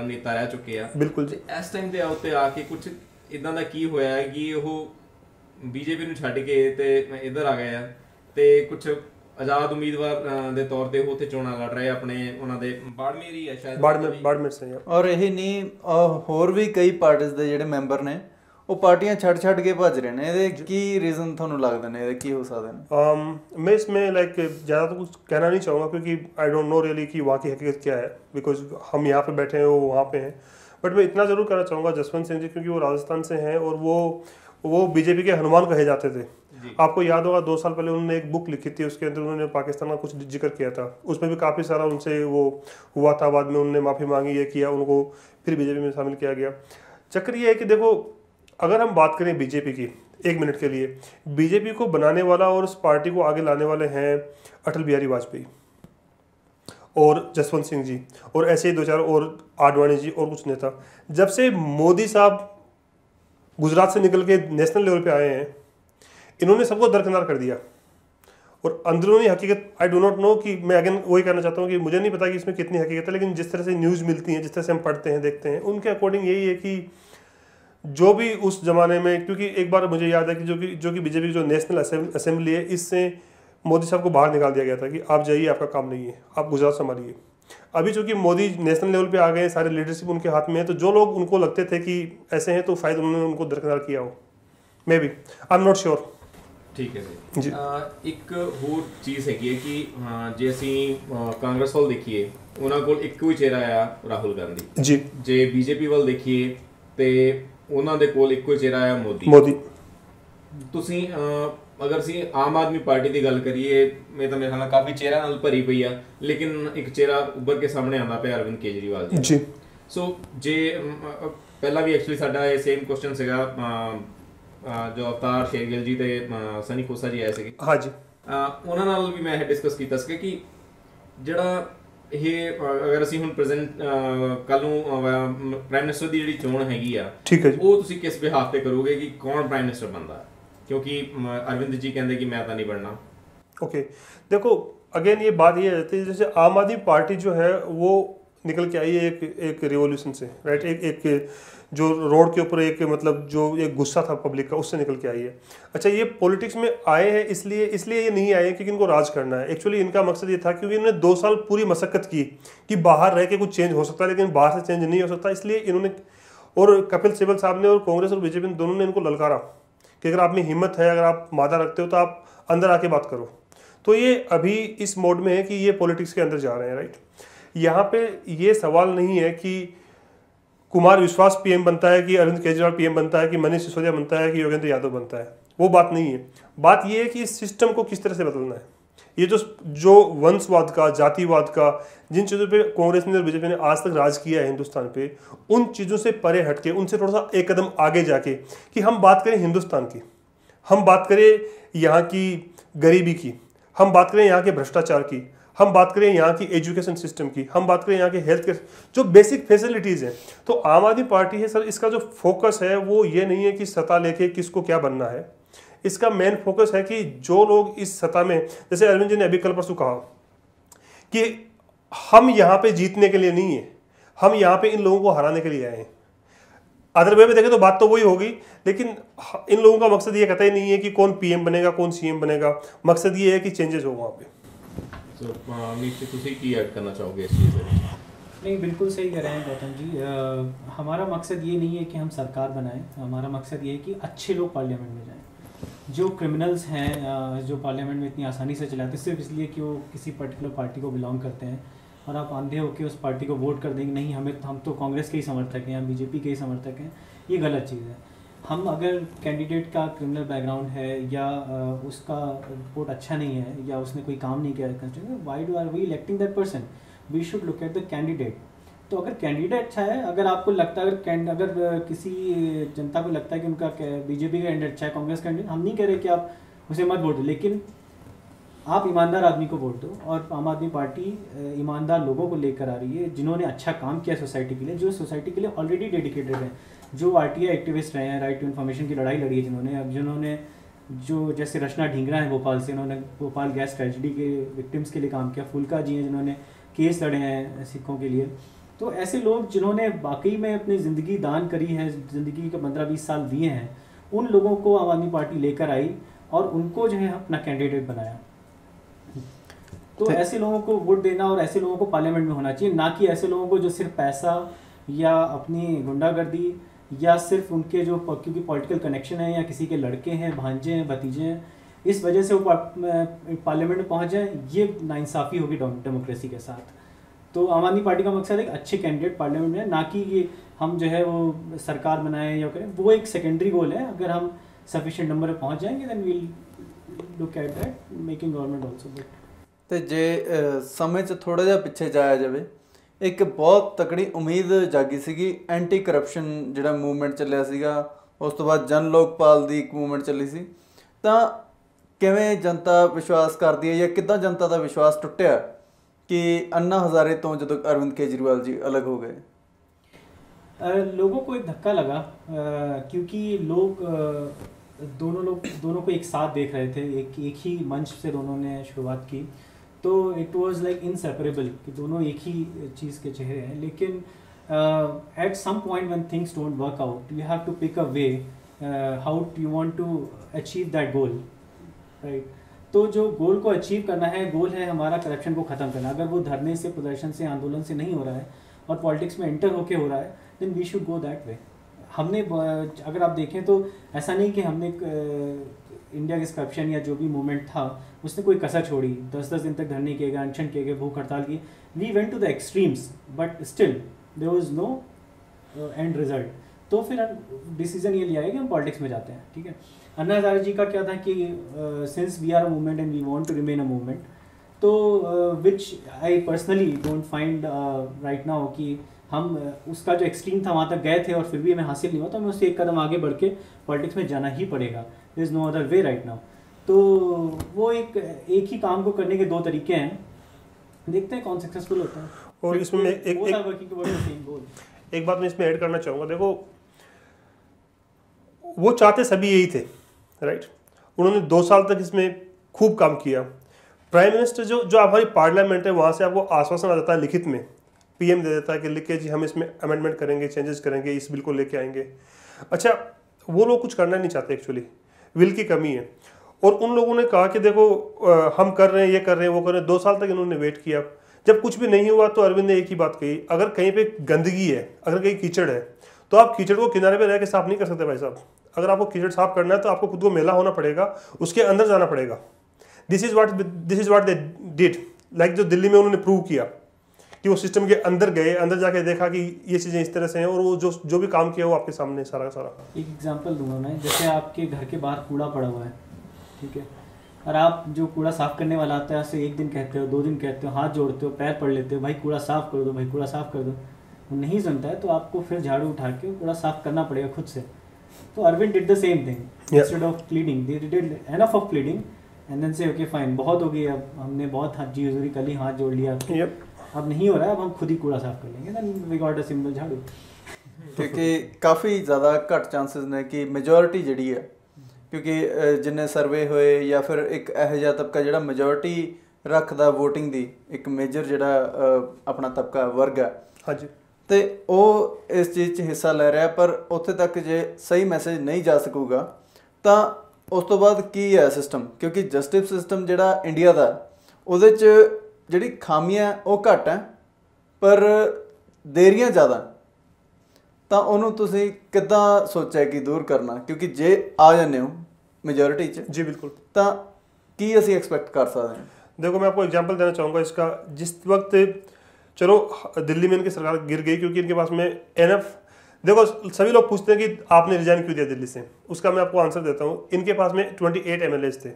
Speaker 1: ਨੇਤਾ ਰਹਿ ਚੁੱਕੇ ਆ।
Speaker 3: ਬਿਲਕੁਲ ਜੀ।
Speaker 1: ਇਸ ਟਾਈਮ ਦੇ ਉੱਤੇ ਆ ਕੇ ਕੁਝ ਇਦਾਂ ਦਾ ਕੀ ਹੋਇਆ ਹੈ ਕਿ ਉਹ ਬੀਜੇਪੀ ਨੂੰ ਛੱਡ ਕੇ ਤੇ ਇੱਧਰ ਆ ਗਏ ਆ ਤੇ ਕੁਝ ਆਜ਼ਾਦ ਉਮੀਦਵਾਰ ਦੇ ਤੌਰ ਤੇ ਉਹ ਉੱਥੇ ਚੋਣਾਂ ਲੜ ਰਹੇ ਆਪਣੇ, ਉਹਨਾਂ ਦੇ ਬਾੜਮੇਰ ਹੀ ਹੈ ਸ਼ਾਇਦ,
Speaker 3: ਬਾੜਮੇਰ ਸੇ।
Speaker 4: ਔਰ ਇਹ ਨਹੀਂ ਹੋਰ ਵੀ ਕਈ ਪਾਰਟੀਆਂ ਦੇ ਜਿਹੜੇ ਮੈਂਬਰ ਨੇ ਉਹ ਪਾर्टियां ਛੱਡ ਕੇ ਭੱਜ ਰਹੇ ਨੇ, ਇਹਦੇ ਕੀ रीज़न ਤੁਹਾਨੂੰ ਲੱਗਦੇ ਨੇ, ਇਹਦੇ ਕੀ ਹੋ ਸਕਦੇ ਨੇ?
Speaker 3: मैं इसमें लाइक ज़्यादा तो कुछ कहना नहीं चाहूँगा क्योंकि आई डोंट नो रियली कि वहाँ की हकीकत क्या है, बिकॉज हम यहाँ पे बैठे हैं वो वहाँ पे हैं। बट मैं इतना ज़रूर कहना चाहूँगा जसवंत सिंह जी, क्योंकि वो राजस्थान से हैं और वो बीजेपी के हनुमान कहे जाते थे। आपको याद होगा 2 साल पहले उन्होंने एक बुक लिखी थी, उसके अंदर उन्होंने पाकिस्तान का कुछ जिक्र किया था, उसमें भी काफ़ी सारा उनसे वो हुआ था, बाद में उन्होंने माफ़ी मांगी, ये किया, उनको फिर बीजेपी में शामिल किया गया। चक्कर ये है कि देखो अगर हम बात करें बीजेपी की 1 मिनट के लिए, बीजेपी को बनाने वाला और उस पार्टी को आगे लाने वाले हैं अटल बिहारी वाजपेयी और जसवंत सिंह जी और ऐसे ही 2-4 और आडवाणी जी और कुछ नेता। जब से मोदी साहब गुजरात से निकल के नेशनल लेवल पे आए हैं, इन्होंने सबको दरकिनार कर दिया और अंदरूनी हकीकत आई डो नॉट नो कि मैं अगेन वही कहना चाहता हूँ कि मुझे नहीं पता कि इसमें कितनी हकीकत है, लेकिन जिस तरह से न्यूज़ मिलती हैं, जिस तरह से हम पढ़ते हैं देखते हैं, उनके अकॉर्डिंग यही है कि जो भी उस ज़माने में, क्योंकि एक बार मुझे याद है कि जो कि बीजेपी की जो नेशनल असेंबली है, इससे मोदी साहब को बाहर निकाल दिया गया था कि आप जाइए, आपका काम नहीं है, आप गुजरात संभालिए। अभी चूँकि मोदी नेशनल लेवल पे आ गए, सारे लीडरशिप उनके हाथ में है, तो जो लोग उनको लगते थे कि ऐसे हैं तो शायद उन्होंने उनको दरकिनार किया हो, may be, I am not sure.
Speaker 1: ठीक है जी। एक होर चीज़ हैगी है कि जे ਅਸੀਂ ਕਾਂਗਰਸ ਵੱਲ ਦੇਖੀਏ ਉਹਨਾਂ ਕੋਲ ਇੱਕੋ ਹੀ ਚਿਹਰਾ ਆ ਰਾਹੁਲ ਗਾਂਧੀ
Speaker 3: ਜੀ, ਜੇ
Speaker 1: ਬੀਜੇਪੀ ਵੱਲ ਦੇਖੀਏ ਤੇ ਉਹਨਾਂ ਦੇ ਕੋਲ ਇੱਕੋ ਹੀ ਚਿਹਰਾ ਆ ਮੋਦੀ। ਤੁਸੀਂ ਅਗਰ ਅਸੀਂ ਆਮ ਆਦਮੀ ਪਾਰਟੀ ਦੀ ਗੱਲ ਕਰੀਏ, ਮੈਂ ਤਾਂ ਮੇਰੇ ਖਿਆਲ ਨਾਲ ਕਾਫੀ ਚਿਹਰਾ ਨਾਲ ਭਰੀ ਪਈ ਆ, ਲੇਕਿਨ ਇੱਕ ਚਿਹਰਾ ਉੱਭਰ ਕੇ ਸਾਹਮਣੇ ਆਉਂਦਾ ਪਿਆ ਅਰਵਿੰਦ ਕੇਜਰੀਵਾਲ ਜੀ। ਸੋ ਜੇ ਪਹਿਲਾਂ ਵੀ ਐਕਚੁਅਲੀ ਸਾਡਾ ਇਹ ਸੇਮ ਕੁਐਸਚਨ ਸੀਗਾ जो अवतार शेरगिल जी ते सनी खोसा जी आए थे।
Speaker 3: हाँ जी।
Speaker 1: ਉਹਨਾਂ ਨਾਲ ਵੀ ਮੈਂ ਇਹ ਡਿਸਕਸ ਕੀਤਾ ਸੀ ਕਿ ਜਿਹੜਾ ਇਹ ਅਗਰ ਅਸੀਂ ਹੁਣ ਪ੍ਰੈਜ਼ੈਂਟ ਕੱਲ ਨੂੰ ਪ੍ਰਾਈਮ ਮਿਨਿਸਟਰ ਦੀ ਜਿਹੜੀ ਚੋਣ ਹੈਗੀ ਆ,
Speaker 3: ਠੀਕ ਹੈ ਜੀ,
Speaker 1: ਉਹ ਤੁਸੀਂ ਕਿਸ ਬਿਹਾਫ ਤੇ ਕਰੋਗੇ ਕਿ ਕੌਣ ਪ੍ਰਾਈਮ ਮਿਨਿਸਟਰ ਬਣਦਾ? क्योंकि अरविंद जी कहते कि मैं तो नहीं बनना।
Speaker 3: ओके देखो अगेन ये बात ये रहती है जैसे आम आदमी पार्टी जो है वो निकल के आई है एक रिवॉल्यूशन से, राइट, एक जो रोड के ऊपर एक मतलब जो एक गुस्सा था पब्लिक का उससे निकल के आई है। अच्छा ये पॉलिटिक्स में आए हैं इसलिए ये नहीं आए हैं क्योंकि इनको राज करना है। एक्चुअली इनका मकसद ये था क्योंकि इन्होंने 2 साल पूरी मशक्कत की कि बाहर रह के कुछ चेंज हो सकता है लेकिन बाहर से चेंज नहीं हो सकता, इसलिए इन्होंने और कपिल सिब्बल साहब ने और कांग्रेस और बीजेपी दोनों ने इनको ललकारा कि अगर आप में हिम्मत है, अगर आप मादा रखते हो तो आप अंदर आके बात करो। तो ये अभी इस मोड में है कि ये पॉलिटिक्स के अंदर जा रहे हैं, राइट। यहाँ पे ये सवाल नहीं है कि कुमार विश्वास पीएम बनता है कि अरविंद केजरीवाल पीएम बनता है कि मनीष सिसोदिया बनता है कि योगेंद्र यादव बनता है, वो बात नहीं है। बात ये है कि इस सिस्टम को किस तरह से बदलना है। ये जो वंशवाद का, जातिवाद का, जिन चीज़ों पे कांग्रेस ने और बीजेपी ने आज तक राज किया है हिंदुस्तान पे, उन चीज़ों से परे हटके, उनसे थोड़ा सा एक कदम आगे जाके कि हम बात करें हिंदुस्तान की, हम बात करें यहाँ की गरीबी की, हम बात करें यहाँ के भ्रष्टाचार की, हम बात करें यहाँ की एजुकेशन सिस्टम की, हम बात करें यहाँ के हेल्थ केयर जो बेसिक फैसिलिटीज़ हैं। तो आम आदमी पार्टी है सर, इसका जो फोकस है वो ये नहीं है कि सत्ता लेके किसको क्या बनना है। इसका मेन फोकस है कि जो लोग इस सत्ता में, जैसे अरविंद जी ने अभी कल परसों कहा कि हम यहाँ पे जीतने के लिए नहीं है, हम यहाँ पे इन लोगों को हराने के लिए आए हैं। अदर वे में देखें तो बात तो वही होगी, लेकिन इन लोगों का मकसद ये कहता ही नहीं है कि कौन पीएम बनेगा, कौन सीएम बनेगा। मकसद ये है कि चेंजेस हो वहाँ पे।
Speaker 1: ਤੁਸੀਂ ऐड करना चाहोगे इस चीज़ में?
Speaker 2: नहीं, बिल्कुल सही कह रहे हैं गौतम जी। हमारा मकसद ये नहीं है कि हम सरकार बनाएं, हमारा मकसद ये है कि अच्छे लोग पार्लियामेंट में जाएं। जो क्रिमिनल्स हैं जो पार्लियामेंट में इतनी आसानी से चलाते सिर्फ इसलिए कि वो किसी पर्टिकुलर पार्टी को बिलोंग करते हैं, और आप अंधे होकर उस पार्टी को वोट कर देंगे, नहीं हम तो कांग्रेस के ही समर्थक हैं या बीजेपी के ही समर्थक हैं, ये गलत चीज़ है। हम अगर कैंडिडेट का क्रिमिनल बैकग्राउंड है या उसका रिपोर्ट अच्छा नहीं है या उसने कोई काम नहीं किया, why do are we electing that person? We should look at the candidate. तो अगर कैंडिडेट अच्छा है, अगर आपको लगता है अगर किसी जनता को लगता है कि उनका बीजेपी का कैंडिडेट अच्छा है, कांग्रेस कैंडिडेट, हम नहीं कह रहे कि आप उसे मत वोट दो, लेकिन आप ईमानदार आदमी को वोट दो। और आम आदमी पार्टी ईमानदार लोगों को लेकर आ रही है जिन्होंने अच्छा काम किया सोसाइटी के लिए, जो सोसाइटी के लिए ऑलरेडी डेडिकेटेड है, जो आरटीआई एक्टिविस्ट रहे हैं, राइट टू इन्फॉर्मेशन की लड़ाई लड़ी है जिन्होंने जो जैसे रचना ढींगरा है भोपाल से, उन्होंने भोपाल गैस ट्रेजिडी के विक्टिम्स के लिए काम किया। फुल्का जी हैं जिन्होंने केस लड़े हैं सिखों के लिए। तो ऐसे लोग जिन्होंने वाकई में अपनी ज़िंदगी दान करी है, ज़िंदगी के 15-20 साल दिए हैं, उन लोगों को आम आदमी पार्टी लेकर आई और उनको जो है अपना कैंडिडेट बनाया। तो ऐसे लोगों को वोट देना और ऐसे लोगों को पार्लियामेंट में होना चाहिए, ना कि ऐसे लोगों को जो सिर्फ पैसा या अपनी गुंडागर्दी या सिर्फ उनके जो क्योंकि पॉलिटिकल कनेक्शन है या किसी के लड़के हैं, भांजे हैं, भतीजे हैं, इस वजह से वो पार्लियामेंट में पहुंच जाए। ये नाइंसाफ़ी होगी डेमोक्रेसी के साथ। तो आम आदमी पार्टी का मकसद है कि अच्छे कैंडिडेट पार्लियामेंट में, ना कि हम जो है वो सरकार बनाएं या करें, वो एक सेकेंडरी गोल है। अगर हम सफिशिएंट नंबर पे पहुंच जाएंगे then we'll look at that making government also good.
Speaker 4: ਤੇ ਜੇ ਸਮੇਂ 'ਚ ਥੋੜਾ ਜਿਹਾ ਪਿੱਛੇ ਜਾਇਆ ਜਾਵੇ, ਇੱਕ ਬਹੁਤ ਤਕੜੀ ਉਮੀਦ ਜਾਗੀ ਸੀਗੀ ਐਂਟੀ ਕਰਪਸ਼ਨ ਜਿਹੜਾ ਮੂਵਮੈਂਟ ਚੱਲਿਆ ਸੀਗਾ, ਉਸ ਤੋਂ ਬਾਅਦ ਜਨ ਲੋਕਪਾਲ ਦੀ ਇੱਕ ਮੂਵਮੈਂਟ ਚੱਲੀ ਸੀ, ਤਾਂ ਕਿਵੇਂ ਜਨਤਾ ਵਿਸ਼ਵਾਸ ਕਰਦੀ ਹੈ ਜਾਂ ਕਿੱਦਾਂ ਜਨਤਾ ਦਾ ਵਿਸ਼ਵਾਸ ਟੁੱਟਿਆ कि अन्ना हज़ारे तो जब अरविंद केजरीवाल जी अलग हो गए?
Speaker 2: लोगों को एक धक्का लगा क्योंकि लोग दोनों को एक साथ देख रहे थे, एक ही मंच से दोनों ने शुरुआत की, तो इट वाज लाइक इनसेपरेबल कि दोनों एक ही चीज़ के चेहरे हैं। लेकिन at some point when things don't work out, you have to pick a way how you want to achieve that goal, right. तो जो गोल को अचीव करना है, गोल है हमारा करप्शन को ख़त्म करना। अगर वो धरने से, प्रदर्शन से, आंदोलन से नहीं हो रहा है और पॉलिटिक्स में एंटर होके हो रहा है, then we should go that way. हमने अगर आप देखें तो ऐसा नहीं कि हमने इंडिया अगेंस्ट करप्शन या जो भी मूवमेंट था उसने कोई कसर छोड़ी, 10-10 दिन तक धरने किए गए, अनशन किए गए, भूख हड़ताल की। We went to the extremes but still there was no end result. तो फिर डिसीजन ये लिया है कि हम पॉलिटिक्स में जाते हैं, ठीक है। अन्ना हज़ारे जी का क्या था कि since we are a movement and we want to remain a movement, तो which I personally don't find right now कि हम उसका जो एक्सट्रीम था वहाँ तक गए थे और फिर भी हमें हासिल नहीं हुआ, तो हमें उससे एक कदम आगे बढ़ के पॉलिटिक्स में जाना ही पड़ेगा। There is no other way right now. तो वो एक ही काम को करने के दो तरीके हैं, देखते हैं कौन सक्सेसफुल होता है।
Speaker 3: और इसमें मैं एक बात मैं इसमें ऐड करना चाहूँगा। देखो वो चाहते सभी यही थे, राइट। उन्होंने 2 साल तक इसमें खूब काम किया। प्राइम मिनिस्टर जो हमारी पार्लियामेंट है वहाँ से आपको आश्वासन आ जाता है लिखित में, पीएम दे देता है कि लिख के जी हम इसमें अमेंडमेंट करेंगे, चेंजेस करेंगे, इस बिल को लेके आएंगे। अच्छा, वो लोग कुछ करना नहीं चाहते, एक्चुअली विल की कमी है। और उन लोगों ने कहा कि देखो हम कर रहे हैं, ये कर रहे हैं, वो कर रहे हैं। 2 साल तक इन्होंने वेट किया। जब कुछ भी नहीं हुआ तो अरविंद ने एक ही बात कही, अगर कहीं पे गंदगी है, अगर कहीं कीचड़ है, तो आप कीचड़ को किनारे पे रह के साफ नहीं कर सकते भाई साहब। अगर आपको कीचड़ साफ करना है तो आपको खुद को मेला होना पड़ेगा, उसके अंदर जाना पड़ेगा। This is what they did, like जो दिल्ली में उन्होंने प्रूव किया कि वो सिस्टम के अंदर गए, अंदर जाके देखा कि ये चीज़ें इस तरह से हैं, और वो जो भी काम किया वो आपके सामने सारा का सारा।
Speaker 2: एक एग्जांपल दूंगा मैं, जैसे आपके घर के बाहर कूड़ा पड़ा हुआ है, ठीक है, और आप जो कूड़ा साफ करने वाला आता है उससे 1 दिन कहते हो, 2 दिन कहते हो, हाथ जोड़ते हो, पैर पड़ लेते हो, भाई कूड़ा साफ कर दो, भाई कूड़ा साफ कर दो, वो नहीं सुनता है तो आपको फिर झाड़ू उठा के कूड़ा साफ करना पड़ेगा खुद से। तो Arvind did the same thing, instead of pleading they did enough of pleading and then say okay fine, बहुत हो गई, अब हमने बहुत जी हुजूरी कर ली, हाथ जोड़ लिया, अब नहीं हो रहा है, अब हम खुद ही कूड़ा साफ कर लेंगे, then we got a simple झाड़ू।
Speaker 4: क्योंकि काफ़ी ज़्यादा घट चांसेस ने कि मेजोरिटी जिहड़ी है, क्योंकि जिन्ने सर्वे होए या फिर एक ਇਹੋ ਜਿਹਾ तबका जिहड़ा मेजोरिटी रखदा वोटिंग दी, एक मेजर जिहड़ा अपना तबका वर्ग है,
Speaker 3: हाँ जी,
Speaker 4: ਤੇ ਉਹ ਇਸ ਚੀਜ਼ 'ਚ ਹਿੱਸਾ ਲੈ ਰਿਹਾ, ਪਰ ਉੱਥੇ ਤੱਕ ਜੇ ਸਹੀ ਮੈਸੇਜ ਨਹੀਂ ਜਾ ਸਕੂਗਾ ਤਾਂ ਉਸ ਤੋਂ ਬਾਅਦ ਕੀ ਹੈ ਸਿਸਟਮ। ਕਿਉਂਕਿ ਜਸਟਿਸ ਸਿਸਟਮ ਜਿਹੜਾ ਇੰਡੀਆ ਦਾ, ਉਹਦੇ 'ਚ ਜਿਹੜੀ ਖਾਮੀਆਂ ਉਹ ਘੱਟ ਹੈ ਪਰ ਦੇਰੀਆਂ ਜ਼ਿਆਦਾ, ਤਾਂ ਉਹਨੂੰ ਤੁਸੀਂ ਕਿੱਦਾਂ ਸੋਚਿਆ ਕਿ ਦੂਰ ਕਰਨਾ। ਕਿਉਂਕਿ ਜੇ ਆ ਜਾਂਦੇ ਹੋ मेजोरिटी 'ਚ
Speaker 3: जी बिल्कुल,
Speaker 4: ਤਾਂ ਕੀ ਅਸੀਂ ਐਕਸਪੈਕਟ ਕਰ ਸਕਦੇ ਹਾਂ।
Speaker 3: देखो मैं आपको एग्जांपल देना चाहूँगा इसका। जिस वक्त चलो दिल्ली में इनकी सरकार गिर गई क्योंकि इनके पास में एनएफ, देखो सभी लोग पूछते हैं कि आपने रिजाइन क्यों दिया दिल्ली से, उसका मैं आपको आंसर देता हूँ। इनके पास में 28 MLAs थे,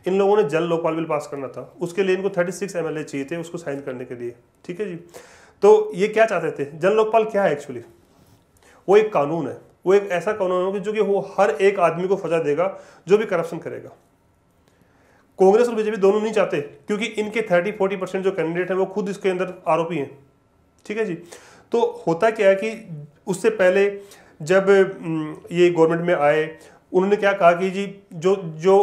Speaker 3: इन लोगों ने जल लोकपाल बिल पास करना था, उसके लिए इनको 36 MLA चाहिए थे उसको साइन करने के लिए, ठीक है जी। तो ये क्या चाहते थे, जल लोकपाल क्या है एक्चुअली, वो एक कानून है, वो एक ऐसा कानून है जो कि वो हर एक आदमी को सजा देगा जो भी करप्शन करेगा। कांग्रेस और बीजेपी दोनों नहीं चाहते क्योंकि इनके 30-40% जो कैंडिडेट हैं वो खुद इसके अंदर आरोपी हैं, ठीक है जी। तो होता क्या है कि उससे पहले जब ये गवर्नमेंट में आए, उन्होंने क्या कहा कि जी जो जो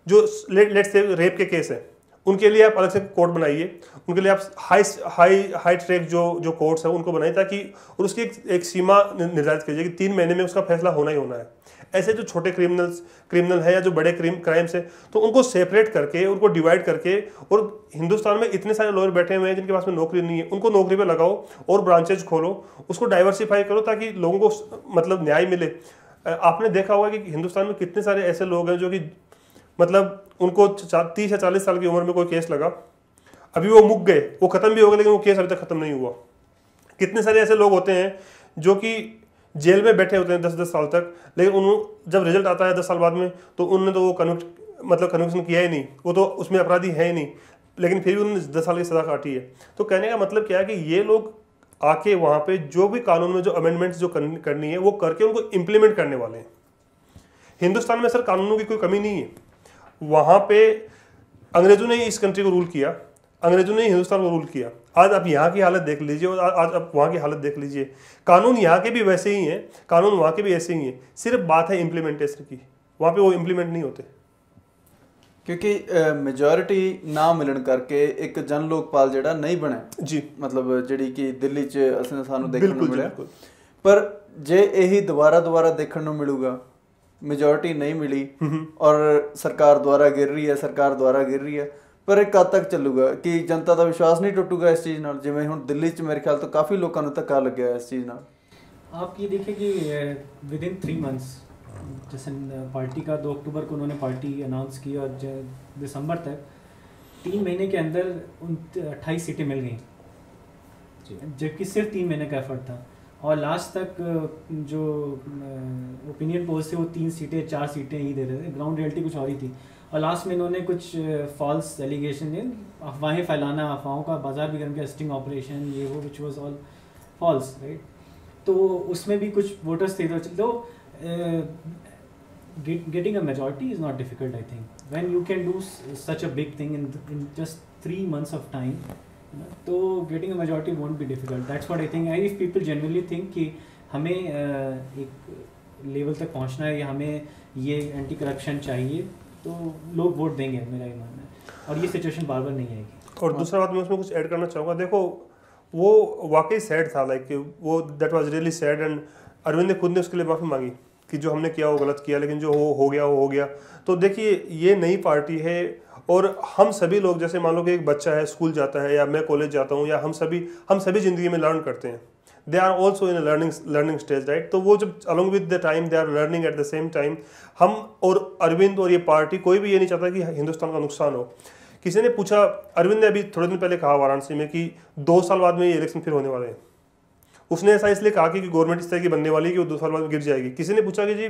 Speaker 3: जो लेट्स से रेप के केस हैं उनके लिए आप अलग से कोर्ट बनाइए, उनके लिए आप हाई ट्रैक जो कोर्ट्स हैं उनको बनाइए, ताकि और उसकी एक सीमा निर्धारित कीजिए कि 3 महीने में उसका फैसला होना ही होना है। ऐसे जो छोटे क्रिमिनल है या जो बड़े क्राइम्स है तो उनको सेपरेट करके, उनको डिवाइड करके, और हिंदुस्तान में इतने सारे लॉयर बैठे हुए हैं जिनके पास में नौकरी नहीं है, उनको नौकरी पे लगाओ और ब्रांचेज खोलो, उसको डाइवर्सिफाई करो ताकि लोगों को मतलब न्याय मिले। आपने देखा होगा कि हिंदुस्तान में कितने सारे ऐसे लोग हैं जो कि मतलब उनको 30 या 40 साल की उम्र में कोई केस लगा, अभी वो मुक गए, वो खत्म भी हो गए लेकिन वो केस अभी तक खत्म नहीं हुआ। कितने सारे ऐसे लोग होते हैं जो कि जेल में बैठे होते हैं 10-10 साल तक, लेकिन उन्होंने जब रिजल्ट आता है 10 साल बाद में तो उन्होंने तो वो कन्विक्शन किया ही नहीं, वो तो उसमें अपराधी है ही नहीं, लेकिन फिर भी उन्होंने 10 साल की सज़ा काटी है। तो कहने का मतलब क्या है कि ये लोग आके वहाँ पे जो भी कानून में जो अमेंडमेंट्स जो करनी है वो करके उनको इम्प्लीमेंट करने वाले हैं। हिंदुस्तान में सर कानूनों की कोई कमी नहीं है, वहाँ पे अंग्रेजों ने इस कंट्री को रूल किया, अंग्रेजों ने हिंदुस्तान को रूल किया। आज आप यहाँ की हालत देख लीजिए और आज आप वहाँ की हालत देख लीजिए, कानून यहाँ के भी वैसे ही हैं, कानून वहाँ के भी ऐसे ही हैं, सिर्फ बात है इम्प्लीमेंटेशन की, वहाँ पे वो इम्प्लीमेंट नहीं होते।
Speaker 4: क्योंकि मेजोरिटी ना मिलन करके एक जन लोकपाल जिहड़ा नहीं बनया
Speaker 3: जी,
Speaker 4: मतलब जिहड़ी कि दिल्ली 'ਚ ਅਸੀਂ ਸਾਨੂੰ ਦੇਖਣ ਨੂੰ ਮਿਲਿਆ,
Speaker 3: बिल्कुल।
Speaker 4: पर जे यही दोबारा देखने ਨੂੰ मिलूगा, मेजोरिटी नहीं मिली और सरकार द्वारा गिर रही है, पर एक कद तक ਚੱਲੂਗਾ कि जनता का विश्वास नहीं टुटूगा इस चीज़ ਨਾਲ। जिवें ਹੁਣ ਦਿੱਲੀ 'ਚ मेरे ख्याल तो काफ़ी लोगों ਨੂੰ ਧੱਕਾ ਲੱਗਿਆ इस चीज़ ਨਾਲ।
Speaker 2: आप ये देखिए कि विद इन 3 मंथ्स, जैसे पार्टी का 2 अक्टूबर को उन्होंने पार्टी अनाउंस की और दिसंबर तक 3 महीने के अंदर 28 सीटें मिल गई, जबकि सिर्फ 3 महीने का एफर्ट था। और लास्ट तक जो ओपिनियन पोल्स थे वो 3 सीटें 4 सीटें ही दे रहे थे, ग्राउंड रियलिटी कुछ और ही थी। और लास्ट में इन्होंने कुछ फॉल्स एलिगेशन, अफवाहें फैलाना, अफवाहों का बाजार भी करके स्टिंग ऑपरेशन ये वो which was all false, right. तो उसमें भी कुछ वोटर्स थे तो getting a majority is not difficult, I think. When you can do such a big thing in just 3 months of time, तो getting a majority won't be difficult. That's what I think. And if people genuinely think कि हमें एक level तक पहुंचना है या हमें ये एंटी करप्शन चाहिए, तो लोग वोट देंगे, मेरा ये मानना है, और ये सिचुएशन बार बार नहीं आएगी।
Speaker 3: और दूसरा बात मैं उसमें कुछ ऐड करना चाहूँगा। देखो वो वाकई सैड था, लाइक वो that was really sad, and Arvind ने खुद ने उसके लिए माफ़ी मांगी कि जो हमने किया वो गलत किया, लेकिन जो हो गया वो हो गया। तो देखिए ये नई पार्टी है और हम सभी लोग, जैसे मान लो कि एक बच्चा है स्कूल जाता है या मैं कॉलेज जाता हूँ या हम सभी ज़िंदगी में लर्न करते हैं। They are also in learning stage, right. तो वो जब along with the time they are learning at the same time. हम और अरविंद और ये पार्टी कोई भी ये नहीं चाहता कि हिंदुस्तान का नुकसान हो। किसी ने पूछा, अरविंद ने अभी थोड़े दिन पहले कहा वाराणसी में कि 2 साल बाद में ये इलेक्शन फिर होने वाले हैं। उसने ऐसा इसलिए कहा कि गवर्नमेंट इस तरह की बनने वाली है कि वो 2 साल बाद गिर जाएगी। किसी ने पूछा कि जी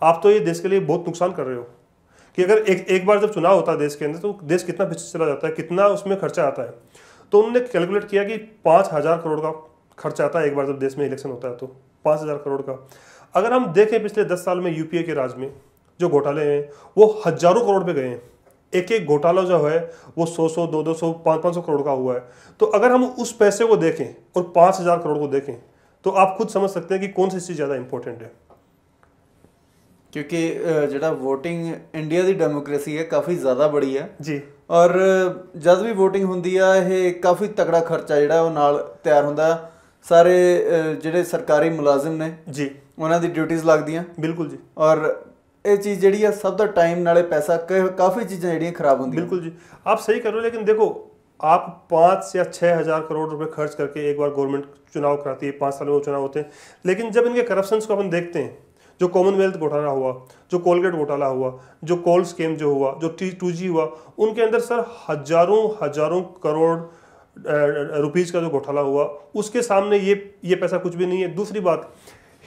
Speaker 3: आप तो ये देश के लिए बहुत नुकसान कर रहे हो, कि अगर एक बार जब चुनाव होता है देश के अंदर तो देश कितना पीछे चला जाता है, कितना उसमें खर्चा आता है। तो उन्होंने कैलकुलेट किया कि 5,000 करोड़ का खर्चा आता है एक बार जब देश में इलेक्शन होता है, तो 5,000 करोड़ का। अगर हम देखें पिछले 10 साल में यूपीए के राज में जो घोटाले हैं वो हजारों करोड़ पे गए हैं। एक एक घोटाला जो है वो 100, 200, 500 करोड़ का हुआ है। तो अगर हम उस पैसे को देखें और 5,000 करोड़ को देखें तो आप खुद समझ सकते हैं कि कौन सी चीज़ ज़्यादा इंपॉर्टेंट है।
Speaker 4: क्योंकि ਜਿਹੜਾ VOTING ਇੰਡੀਆ ਦੀ ਡੈਮੋਕ੍ਰੇਸੀ ਹੈ ਕਾਫੀ ਜ਼ਿਆਦਾ ਬੜੀ ਹੈ
Speaker 3: ਜੀ,
Speaker 4: ਔਰ ਜਦ ਵੀ VOTING ਹੁੰਦੀ ਆ ਇਹ ਕਾਫੀ ਤਕੜਾ ਖਰਚਾ ਜਿਹੜਾ ਉਹ ਨਾਲ ਤਿਆਰ ਹੁੰਦਾ। ਸਾਰੇ ਜਿਹੜੇ ਸਰਕਾਰੀ ਮੁਲਾਜ਼ਮ ਨੇ
Speaker 3: ਜੀ
Speaker 4: ਉਹਨਾਂ ਦੀ ਡਿਊਟੀਆਂ ਲੱਗਦੀਆਂ।
Speaker 3: ਬਿਲਕੁਲ ਜੀ।
Speaker 4: ਔਰ ਇਹ ਚੀਜ਼ ਜਿਹੜੀ ਆ ਸਭ ਦਾ ਟਾਈਮ ਨਾਲੇ ਪੈਸਾ ਕਾਫੀ ਚੀਜ਼ਾਂ ਜਿਹੜੀਆਂ ਖਰਾਬ ਹੁੰਦੀਆਂ।
Speaker 3: बिल्कुल जी, आप सही कर रहे हो। लेकिन देखो आप 5 या 6,000 करोड़ रुपए खर्च करके एक बार गवर्नमेंट चुनाव कराती है, 5 साल में वो चुनाव होते हैं, लेकिन जब इनके करप्शंस को अपन देखते हैं, जो कॉमनवेल्थ घोटाला हुआ, जो कोलगेट घोटाला हुआ, जो कोल स्कीम जो हुआ, जो T2G हुआ, उनके अंदर सर हजारों करोड़ रुपीज़ का जो घोटाला हुआ, उसके सामने ये पैसा कुछ भी नहीं है। दूसरी बात,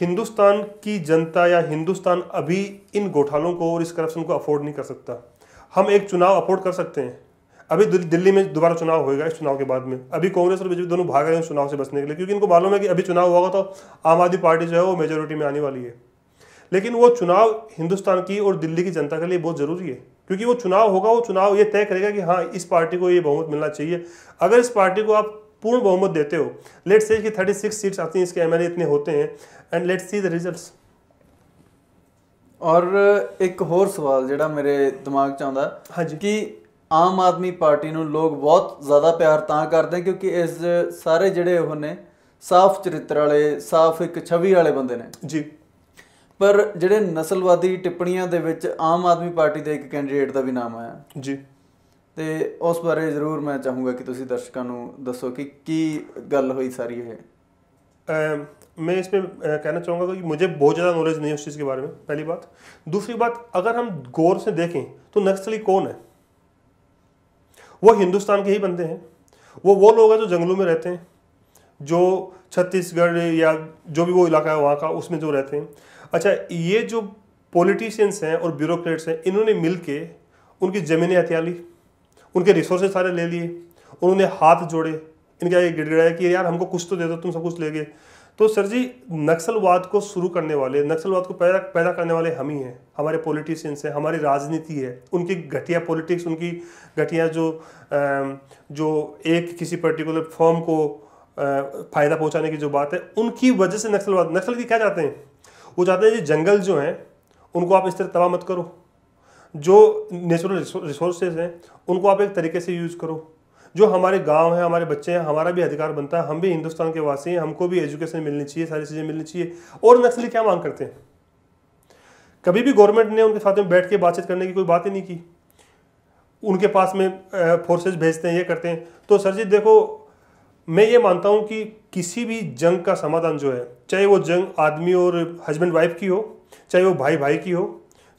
Speaker 3: हिंदुस्तान की जनता या हिंदुस्तान अभी इन घोटालों को और इस करप्शन को अफोर्ड नहीं कर सकता। हम एक चुनाव अफोर्ड कर सकते हैं, अभी दिल्ली में दोबारा चुनाव होएगा इस चुनाव के बाद में। अभी कांग्रेस और बीजेपी दोनों भाग रहे हैं चुनाव से बचने के लिए, क्योंकि इनको मालूम है कि अभी चुनाव होगा तो आम आदमी पार्टी जो है वो मेजोरिटी में आने वाली है। लेकिन वो चुनाव हिंदुस्तान की और दिल्ली की जनता के लिए बहुत ज़रूरी है, क्योंकि वो चुनाव होगा, वो चुनाव ये तय करेगा कि हाँ इस पार्टी को ये बहुमत मिलना चाहिए। अगर इस पार्टी को आप पूर्ण बहुमत देते हो, लेट्स से कि 36 सीट्स आती हैं, इसके एमएलए इतने होते हैं, and let's see the results.
Speaker 4: ਔਰ ਇੱਕ ਹੋਰ ਸਵਾਲ ਜਿਹੜਾ ਮੇਰੇ ਦਿਮਾਗ 'ਚ ਆਉਂਦਾ,
Speaker 3: ਹਾਂਜੀ,
Speaker 4: ਕਿ ਆਮ ਆਦਮੀ ਪਾਰਟੀ ਨੂੰ ਲੋਕ ਬਹੁਤ ਜ਼ਿਆਦਾ ਪਿਆਰ ਤਾਂ ਕਰਦੇ ਕਿਉਂਕਿ ਇਸ ਸਾਰੇ ਜਿਹੜੇ ਉਹ ਨੇ ਸਾਫ਼ ਚਰਿੱਤਰ ਵਾਲੇ, ਸਾਫ਼ ਇੱਕ ਛਵੀ ਵਾਲੇ ਬੰਦੇ ਨੇ
Speaker 3: जी।
Speaker 4: ਪਰ ਜਿਹੜੇ ਨਸਲਵਾਦੀ ਟਿੱਪਣੀਆਂ ਦੇ ਵਿੱਚ ਆਮ ਆਦਮੀ ਪਾਰਟੀ ਦੇ ਇੱਕ ਕੈਂਡੀਡੇਟ ਦਾ ਵੀ ਨਾਮ ਆਇਆ
Speaker 3: जी,
Speaker 4: ਤੇ ਉਸ ਬਾਰੇ ਜ਼ਰੂਰ ਮੈਂ ਚਾਹੂੰਗਾ ਕਿ ਤੁਸੀਂ ਦਰਸ਼ਕਾਂ ਨੂੰ ਦੱਸੋ ਕਿ ਕੀ ਗੱਲ ਹੋਈ ਸਾਰੀ ਇਹ।
Speaker 3: मैं इसमें कहना चाहूँगा कि मुझे बहुत ज़्यादा नॉलेज नहीं है उस चीज़ के बारे में, पहली बात। दूसरी बात, अगर हम गौर से देखें तो नक्सली कौन है? वो हिंदुस्तान के ही बंदे हैं। वो लोग हैं जो जंगलों में रहते हैं, जो छत्तीसगढ़ या जो भी वो इलाका है वहाँ का उसमें जो रहते हैं। अच्छा, ये जो पॉलिटिशियंस हैं और ब्यूरोक्रेट्स हैं, इन्होंने मिल के उनकी ज़मीनें हथिया ली, उनके रिसोर्सेज सारे ले लिए, उन्होंने हाथ जोड़े, इनका ये गिड़गिड़ाया कि यार हमको कुछ तो दे दो, तुम सब कुछ ले गए। तो सर जी, नक्सलवाद को शुरू करने वाले, नक्सलवाद को पैदा करने वाले हम ही हैं, हमारे पॉलिटिशियंस हैं, हमारी राजनीति है, उनकी घटिया पॉलिटिक्स, उनकी घटिया जो एक किसी पर्टिकुलर फॉर्म को फ़ायदा पहुंचाने की जो बात है, उनकी वजह से नक्सल की क्या चाहते हैं? वो चाहते हैं जी जंगल जो हैं उनको आप इस तरह तबाह मत करो, जो नेचुरल रिसोर्सेज हैं उनको आप एक तरीके से यूज़ करो, जो हमारे गांव हैं, हमारे बच्चे हैं, हमारा भी अधिकार बनता है, हम भी हिंदुस्तान के वासी हैं, हमको भी एजुकेशन मिलनी चाहिए, सारी चीज़ें मिलनी चाहिए। और नक्सली क्या मांग करते हैं? कभी भी गवर्नमेंट ने उनके साथ में बैठ के बातचीत करने की कोई बात ही नहीं की। उनके पास में फोर्सेज भेजते हैं, ये करते हैं। तो सर जी देखो, मैं ये मानता हूँ कि किसी भी जंग का समाधान जो है, चाहे वो जंग आदमी और हस्बैंड वाइफ की हो, चाहे वो भाई भाई की हो,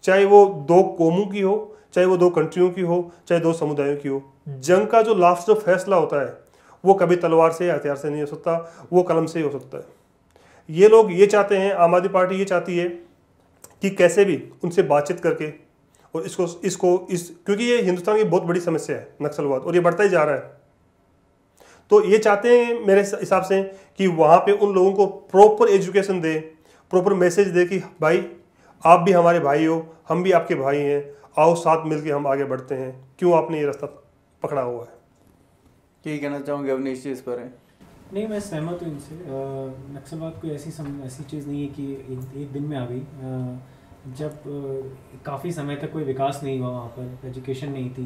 Speaker 3: चाहे वो 2 कौमों की हो, चाहे वो 2 कंट्रियों की हो, चाहे 2 समुदायों की हो, जंग का जो लास्ट जो फैसला होता है वो कभी तलवार से या हथियार से नहीं हो सकता, वो कलम से ही हो सकता है। ये लोग ये चाहते हैं, आम आदमी पार्टी ये चाहती है कि कैसे भी उनसे बातचीत करके और क्योंकि ये हिंदुस्तान की बहुत बड़ी समस्या है नक्सलवाद, और ये बढ़ता ही जा रहा है। तो ये चाहते हैं मेरे हिसाब से कि वहाँ पे उन लोगों को प्रॉपर एजुकेशन दे, प्रॉपर मैसेज दे कि भाई आप भी हमारे भाई हो, हम भी आपके भाई हैं, आओ साथ मिलके हम आगे बढ़ते हैं, क्यों आपने ये रास्ता पकड़ा हुआ है?
Speaker 4: ਕੀ ਕਹਿਣਾ ਚਾਹੋਗੇ अवनीश जी इस बारे?
Speaker 2: नहीं, मैं सहमत हूँ इनसे। नक्सलवाद कोई ऐसी चीज़ नहीं है कि एक दिन में आ गई। जब काफ़ी समय तक कोई विकास नहीं हुआ वहाँ पर, एजुकेशन नहीं थी,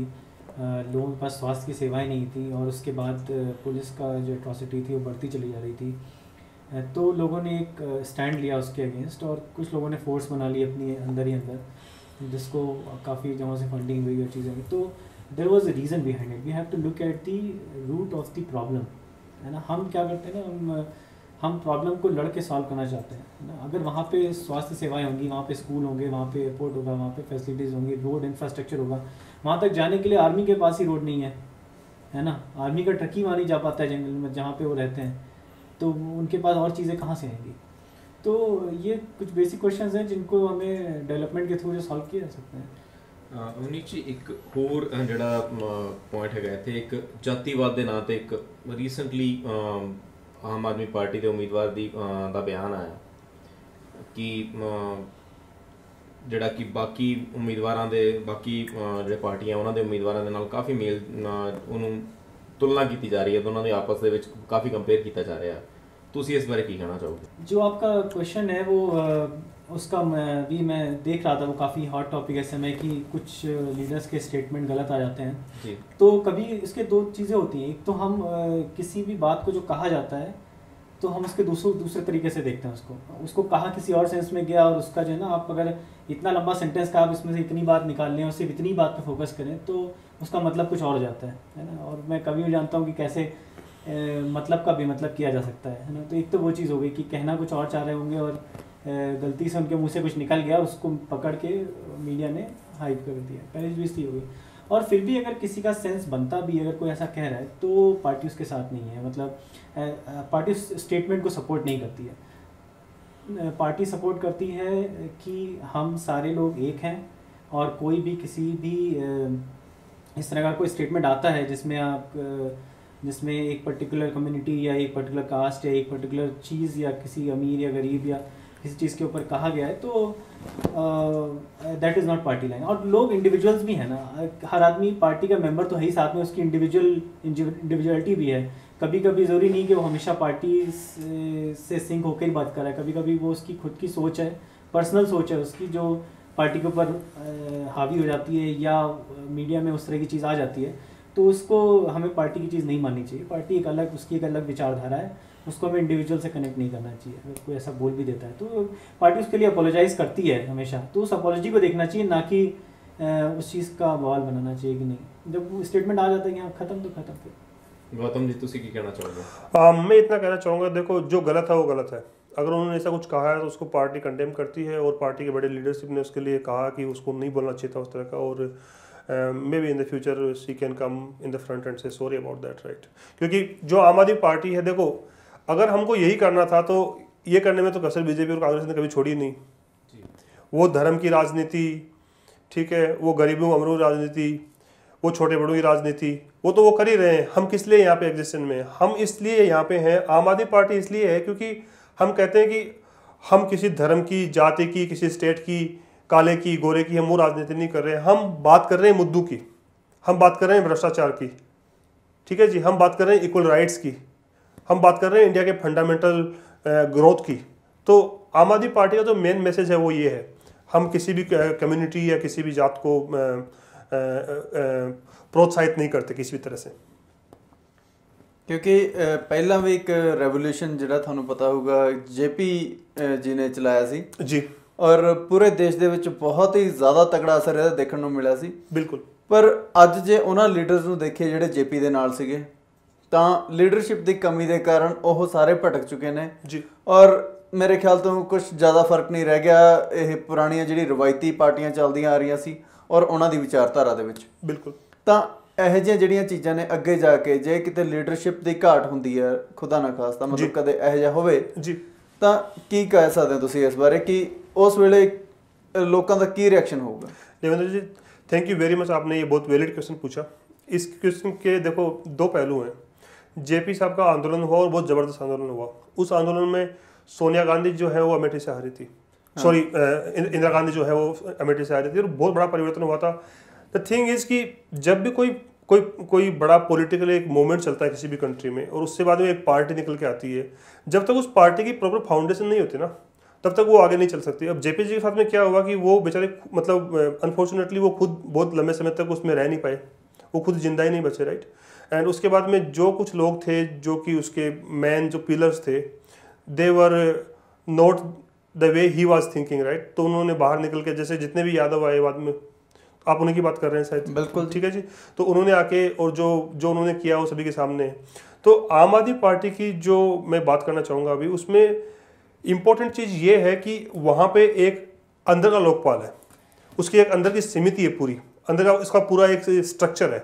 Speaker 2: लोगों के पास स्वास्थ्य की सेवाएं नहीं थी, और उसके बाद पुलिस का जो एट्रॉसिटी थी वो बढ़ती चली जा रही थी, तो लोगों ने एक स्टैंड लिया उसके अगेंस्ट, और कुछ लोगों ने फोर्स बना ली अपनी अंदर ही अंदर, जिसको काफ़ी जगहों से फंडिंग हुई और चीज़ें हुई। तो there was a reason behind it. We have to look at the root of the problem, है ना। हम क्या करते हैं ना, हम प्रॉब्लम को लड़ के सॉल्व करना चाहते हैं, है ना। अगर वहाँ पे स्वास्थ्य सेवाएं होंगी, वहाँ पे स्कूल होंगे, वहाँ पे एयरपोर्ट होगा, वहाँ पे फैसिलिटीज़ होंगी, रोड इंफ्रास्ट्रक्चर होगा, वहाँ तक जाने के लिए आर्मी के पास ही रोड नहीं है ना। आर्मी का ट्रक ही वहाँ नहीं जा पाता है जंगल में जहाँ पे वो रहते हैं, तो उनके पास और चीज़ें कहाँ से आएंगी। तो ये कुछ बेसिक क्वेश्चंस हैं जिनको हमें डेवलपमेंट के थ्रू जो सॉल्व किया जा सकते हैं।
Speaker 1: ਅਵਨੀਸ਼ ਜੀ, ਇੱਕ ਹੋਰ ਜਿਹੜਾ ਪੁਆਇੰਟ ਹੈਗਾ ਇੱਥੇ, ਇੱਕ ਜਾਤੀਵਾਦ ਦੇ ਨਾਂ ਤੇ ਇੱਕ ਰੀਸੈਂਟਲੀ ਆਮ ਆਦਮੀ ਪਾਰਟੀ ਦੇ ਉਮੀਦਵਾਰ ਦਾ ਬਿਆਨ ਆਇਆ ਕਿ ਜਿਹੜਾ ਕਿ ਬਾਕੀ ਉਮੀਦਵਾਰਾਂ ਦੇ ਬਾਕੀ ਜਿਹੜੇ ਪਾਰਟੀਆਂ ਉਹਨਾਂ ਦੇ ਉਮੀਦਵਾਰਾਂ ਦੇ ਨਾਲ ਕਾਫੀ ਮੇਲ ਉਹਨੂੰ ਤੁਲਨਾ ਕੀਤੀ ਜਾ ਰਹੀ ਹੈ, ਦੋਨਾਂ ਦੇ ਆਪਸ ਦੇ ਵਿੱਚ ਕਾਫੀ ਕੰਪੇਅਰ ਕੀਤਾ ਜਾ ਰਿਹਾ। ਤੁਸੀਂ ਇਸ ਬਾਰੇ ਕੀ ਕਹਿਣਾ ਚਾਹੋਗੇ?
Speaker 2: जो आपका क्वेश्चन है वो उसका मैं देख रहा था, वो काफ़ी हॉट टॉपिक है इस समय कि कुछ लीडर्स के स्टेटमेंट गलत आ जाते हैं
Speaker 1: जी।
Speaker 2: तो कभी इसके दो चीज़ें होती हैं। एक तो हम किसी भी बात को जो कहा जाता है तो हम उसके दूसरे तरीके से देखते हैं उसको कहा किसी और सेंस में गया, और उसका जो है ना, आप अगर इतना लंबा सेंटेंस का आप इसमें से इतनी बात निकाल लें और सिर्फ इतनी बात पे फोकस करें तो उसका मतलब कुछ और हो जाता है ना। और मैं कभी भी जानता हूँ कि कैसे मतलब का बेमतलब किया जा सकता है ना। तो एक तो वो चीज़ हो गई कि कहना कुछ और चाह रहे होंगे और गलती से उनके मुंह से कुछ निकल गया, उसको पकड़ के मीडिया ने हाइप कर दिया, पहली चीज़ थी हो गई। और फिर भी अगर किसी का सेंस बनता भी, अगर कोई ऐसा कह रहा है तो पार्टी उसके साथ नहीं है, मतलब पार्टी स्टेटमेंट को सपोर्ट नहीं करती है। पार्टी सपोर्ट करती है कि हम सारे लोग एक हैं, और कोई भी किसी भी इस तरह का कोई स्टेटमेंट आता है जिसमें एक पर्टिकुलर कम्युनिटी या एक पर्टिकुलर कास्ट या एक पर्टिकुलर चीज़ या किसी अमीर या गरीब या किसी चीज़ के ऊपर कहा गया है, तो that is not party line. और लोग इंडिविजुअल्स भी हैं ना, हर आदमी पार्टी का मेंबर तो है ही, साथ में उसकी इंडिविजुअलिटी भी है। कभी कभी ज़रूरी नहीं कि वो हमेशा पार्टी से सिंक होकर ही बात कर रहा है, कभी कभी वो उसकी खुद की सोच है, पर्सनल सोच है उसकी, जो पार्टी के ऊपर हावी हो जाती है या मीडिया में उस तरह की चीज़ आ जाती है, तो उसको हमें पार्टी की चीज़ नहीं माननी चाहिए। पार्टी उसकी एक अलग विचारधारा है, उसको हमें इंडिविजुअल से कनेक्ट नहीं करना चाहिए। अगर कोई ऐसा बोल भी देता है तो पार्टी उसके लिए अपोलोजाइज़ करती है हमेशा, तो उस अपोलॉजी को देखना चाहिए, ना कि उस चीज़ का बवाल बनाना चाहिए कि नहीं। जब स्टेटमेंट आ जाता है कि हाँ ख़त्म तो ख़त्म। फिर
Speaker 1: गौतम जी, तुसी की कहना चाहोगे?
Speaker 3: मैं इतना कहना चाहूँगा, देखो जो गलत है वो गलत है। अगर उन्होंने ऐसा कुछ कहा है तो उसको पार्टी कंडेम करती है, और पार्टी के बड़े लीडरशिप ने उसके लिए कहा कि उसको नहीं बोलना चाहिए था उस तरह का, और may be in the future she can come in the front end से सॉरी अबाउट दैट, राइट। क्योंकि जो आम आदमी पार्टी है, देखो अगर हमको यही करना था तो ये करने में तो कसर बीजेपी और कांग्रेस ने कभी छोड़ी नहीं। वो धर्म की राजनीति, ठीक है, वो गरीबों अमरों की राजनीति, वो छोटे बड़ों की राजनीति, वो तो वो कर ही रहे हैं। हम किस लिए यहाँ पे एग्जिस्टेंस में, हम इसलिए यहाँ पे हैं, आम आदमी पार्टी इसलिए है क्योंकि हम कहते हैं कि हम किसी धर्म की, जाति की, किसी स्टेट की, काले की, गोरे की, हम वो राजनीति नहीं कर रहे हैं। हम बात कर रहे हैं मुद्दों की, हम बात कर रहे हैं भ्रष्टाचार की, ठीक है जी, हम बात कर रहे हैं इक्वल राइट्स की, हम बात कर रहे हैं इंडिया के फंडामेंटल ग्रोथ की। तो आम आदमी पार्टी का जो मेन मैसेज है वो ये है, हम किसी भी कम्युनिटी या किसी भी जात को प्रोत्साहित नहीं करते किसी भी तरह से।
Speaker 4: ਕਿਉਂਕਿ ਪਹਿਲਾਂ ਵੀ ਇੱਕ ਰੈਵੋਲੂਸ਼ਨ ਜਿਹੜਾ ਤੁਹਾਨੂੰ ਪਤਾ ਹੋਊਗਾ ਜੇਪੀ ਜੀ ਨੇ ਚਲਾਇਆ ਸੀ
Speaker 3: ਜੀ,
Speaker 4: ਔਰ ਪੂਰੇ ਦੇਸ਼ ਦੇ ਵਿੱਚ ਬਹੁਤ ਹੀ ਜ਼ਿਆਦਾ ਤਕੜਾ ਅਸਰ ਇਹਦਾ ਦੇਖਣ ਨੂੰ ਮਿਲਿਆ ਸੀ।
Speaker 3: ਬਿਲਕੁਲ।
Speaker 4: ਪਰ ਅੱਜ ਜੇ ਉਹਨਾਂ ਲੀਡਰਸ ਨੂੰ ਦੇਖੀਏ ਜਿਹੜੇ ਜੇਪੀ ਦੇ ਨਾਲ ਸੀਗੇ, ਤਾਂ ਲੀਡਰਸ਼ਿਪ ਦੀ ਕਮੀ ਦੇ ਕਾਰਨ ਉਹ ਸਾਰੇ ਭਟਕ ਚੁੱਕੇ ਨੇ
Speaker 3: ਜੀ,
Speaker 4: ਔਰ ਮੇਰੇ ਖਿਆਲ ਤੋਂ ਕੁਝ ਜ਼ਿਆਦਾ ਫਰਕ ਨਹੀਂ ਰਹਿ ਗਿਆ ਇਹ ਪੁਰਾਣੀਆਂ ਜਿਹੜੀ ਰਵਾਇਤੀ ਪਾਰਟੀਆਂ ਚੱਲਦੀਆਂ ਆ ਰਹੀਆਂ ਸੀ ਔਰ ਉਹਨਾਂ ਦੀ ਵਿਚਾਰਧਾਰਾ ਦੇ ਵਿੱਚ।
Speaker 3: ਬਿਲਕੁਲ।
Speaker 4: ਤਾਂ ਇਹੋ ਜਿਹੀਆਂ ਜਿਹੜੀਆਂ ਚੀਜ਼ਾਂ ਨੇ ਅੱਗੇ ਜਾ ਕੇ ਜੇ ਕਿਤੇ ਲੀਡਰਸ਼ਿਪ ਦੀ ਘਾਟ ਹੁੰਦੀ ਹੈ, ਖੁਦਾ ਨਾ ਖਾਸਤਾ ਮਤਲਬ ਕਦੇ ਇਹੋ ਜਿਹਾ ਹੋਵੇ
Speaker 3: ਜੀ,
Speaker 4: ਤਾਂ ਕੀ ਕਹਿ ਸਕਦੇ ਹੋ ਤੁਸੀਂ ਇਸ ਬਾਰੇ ਕਿ उस वेले लोगों का की रिएक्शन होगा?
Speaker 3: देवेंद्र जी, थैंक यू वेरी मच, आपने ये बहुत वैलिड क्वेश्चन पूछा। इस क्वेश्चन के देखो दो पहलू हैं। जेपी साहब का आंदोलन हुआ और बहुत ज़बरदस्त आंदोलन हुआ। उस आंदोलन में सोनिया गांधी जो है वो अमेठी से हारी थी, सॉरी इंदिरा गांधी जो है वो अमेठी से आ रही थी और बहुत बड़ा परिवर्तन हुआ था। द थिंग इज कि जब भी कोई बड़ा पॉलिटिकल एक मूवमेंट चलता है किसी भी कंट्री में और उससे बाद में एक पार्टी निकल के आती है, जब तक उस पार्टी की प्रॉपर फाउंडेशन नहीं होती ना तब तक वो आगे नहीं चल सकती। अब जेपी जी के साथ में क्या हुआ कि वो बेचारे मतलब अनफॉर्चुनेटली वो खुद बहुत लंबे समय तक उसमें रह नहीं पाए, वो खुद जिंदा ही नहीं बचे, राइट। एंड उसके बाद में जो कुछ लोग थे जो कि उसके मेन जो पिलर्स थे, they were not the way he was thinking, right. तो उन्होंने बाहर निकल के, जैसे जितने भी यादव आए बाद में, आप उन्हीं की बात कर रहे हैं शायद,
Speaker 4: बिल्कुल
Speaker 3: ठीक है जी। तो उन्होंने आके और जो उन्होंने किया वो सभी के सामने है। तो आम आदमी पार्टी की जो मैं बात करना चाहूँगा अभी, उसमें इम्पोर्टेंट चीज़ ये है कि वहाँ पे एक अंदर का लोकपाल है, उसकी एक अंदर की समिति है पूरी, अंदर का इसका पूरा एक स्ट्रक्चर है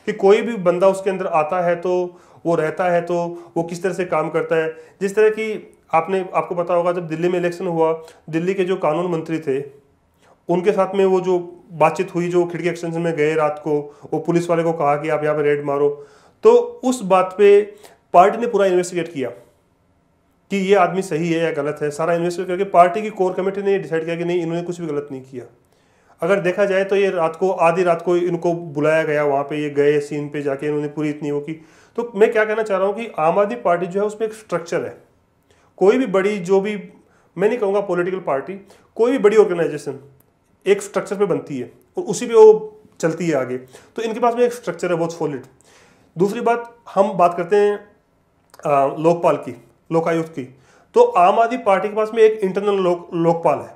Speaker 3: कि कोई भी बंदा उसके अंदर आता है तो वो रहता है तो वो किस तरह से काम करता है। जिस तरह की आपको पता होगा जब दिल्ली में इलेक्शन हुआ, दिल्ली के जो कानून मंत्री थे उनके साथ में वो जो बातचीत हुई, जो खिड़की एक्सटेंशन में गए रात को, वो पुलिस वाले को कहा कि आप यहाँ पे रेड मारो, तो उस बात पे पार्टी ने पूरा इन्वेस्टिगेट किया कि ये आदमी सही है या गलत है। सारा इन्वेस्टिगेट करके पार्टी की कोर कमेटी ने डिसाइड किया कि नहीं, इन्होंने कुछ भी गलत नहीं किया। अगर देखा जाए तो ये आधी रात को इनको बुलाया गया, वहाँ पे ये गए सीन पे जाके इन्होंने पूरी इतनी वो की। तो मैं क्या कहना चाह रहा हूँ कि आम आदमी पार्टी जो है उसमें एक स्ट्रक्चर है। कोई भी बड़ी, जो भी, मैं नहीं कहूँगा पॉलिटिकल पार्टी, कोई भी बड़ी ऑर्गेनाइजेशन एक स्ट्रक्चर पे बनती है और उसी पे वो चलती है आगे। तो इनके पास में एक स्ट्रक्चर है बहुत सॉलिड। दूसरी बात, हम बात करते हैं लोकपाल की, लोकायुक्त की, तो आम आदमी पार्टी के पास में एक इंटरनल लोकपाल है,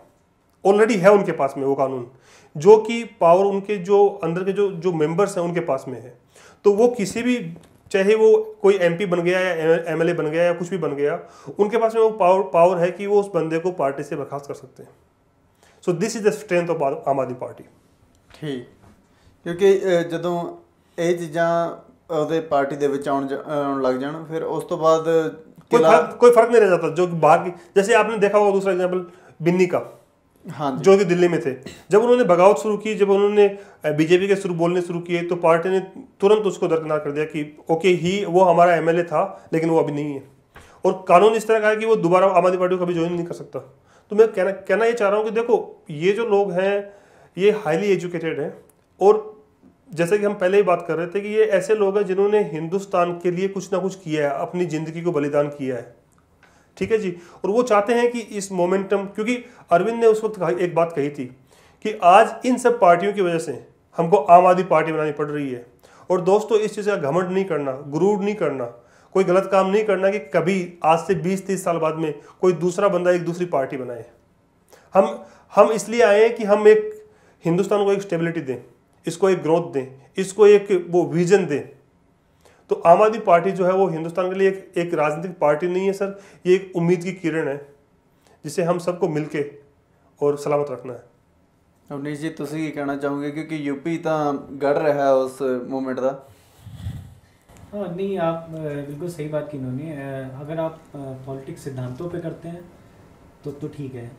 Speaker 3: ऑलरेडी है उनके पास में वो कानून, जो कि पावर उनके जो अंदर के जो मेंबर्स हैं उनके पास में है। तो वो किसी भी, चाहे वो कोई एमपी बन गया या एमएलए बन गया या कुछ भी बन गया, उनके पास में वो पावर है कि वो उस बंदे को पार्टी से बर्खास्त कर सकते हैं। So this is the strength of आम आदमी पार्टी।
Speaker 4: ठीक, क्योंकि ਜਦੋਂ ਇਹ ਚੀਜ਼ਾਂ ਉਹਦੇ ਪਾर्टी ਦੇ ਵਿੱਚ ਆਉਣ ਲੱਗ ਜਾਣ, ਫਿਰ ਉਸ ਤੋਂ ਬਾਅਦ
Speaker 3: कोई फर्क नहीं रह जाता। जो बाहर की, जैसे आपने देखा होगा दूसरा एग्जाम्पल बिन्नी का,
Speaker 4: हाँ,
Speaker 3: जो कि दिल्ली में थे, जब उन्होंने बगावत शुरू की, जब उन्होंने बीजेपी के बोलने शुरू किए, तो पार्टी ने तुरंत उसको दरकिनार कर दिया कि ओके वो हमारा एमएलए था लेकिन वो अभी नहीं है, और कानून इस तरह का है कि वो दोबारा आम आदमी पार्टी को कभी ज्वाइन नहीं कर सकता। तो मैं कहना ये चाह रहा हूँ कि देखो, ये जो लोग हैं ये हाईली एजुकेटेड हैं, और जैसे कि हम पहले ही बात कर रहे थे कि ये ऐसे लोग हैं जिन्होंने हिंदुस्तान के लिए कुछ ना कुछ किया है, अपनी ज़िंदगी को बलिदान किया है, ठीक है जी। और वो चाहते हैं कि इस मोमेंटम, क्योंकि अरविंद ने उस वक्त एक बात कही थी कि आज इन सब पार्टियों की वजह से हमको आम आदमी पार्टी बनानी पड़ रही है। और दोस्तों, इस चीज़ का घमंड नहीं करना, गुरूर नहीं करना, कोई गलत काम नहीं करना कि कभी आज से 20-30 साल बाद में कोई दूसरा बंदा एक दूसरी पार्टी बनाए। हम इसलिए आए हैं कि हम एक हिंदुस्तान को एक स्टेबिलिटी दें, इसको एक ग्रोथ दें, इसको एक वो विजन दें। तो आम आदमी पार्टी जो है वो हिंदुस्तान के लिए एक राजनीतिक पार्टी नहीं है सर, ये एक उम्मीद की किरण है जिसे हम सबको मिलके और सलामत रखना है।
Speaker 4: अवनीश जी, ਤੁਸੀਂ ਕੀ ਕਹਿਣਾ ਚਾਹੋਗੇ, क्योंकि यूपी ਤਾਂ गढ़ रहा है उस मूवमेंट का।
Speaker 2: हाँ नहीं, आप बिल्कुल सही बात की इन्होंने। अगर आप पॉलिटिक्स सिद्धांतों पे करते हैं तो ठीक है,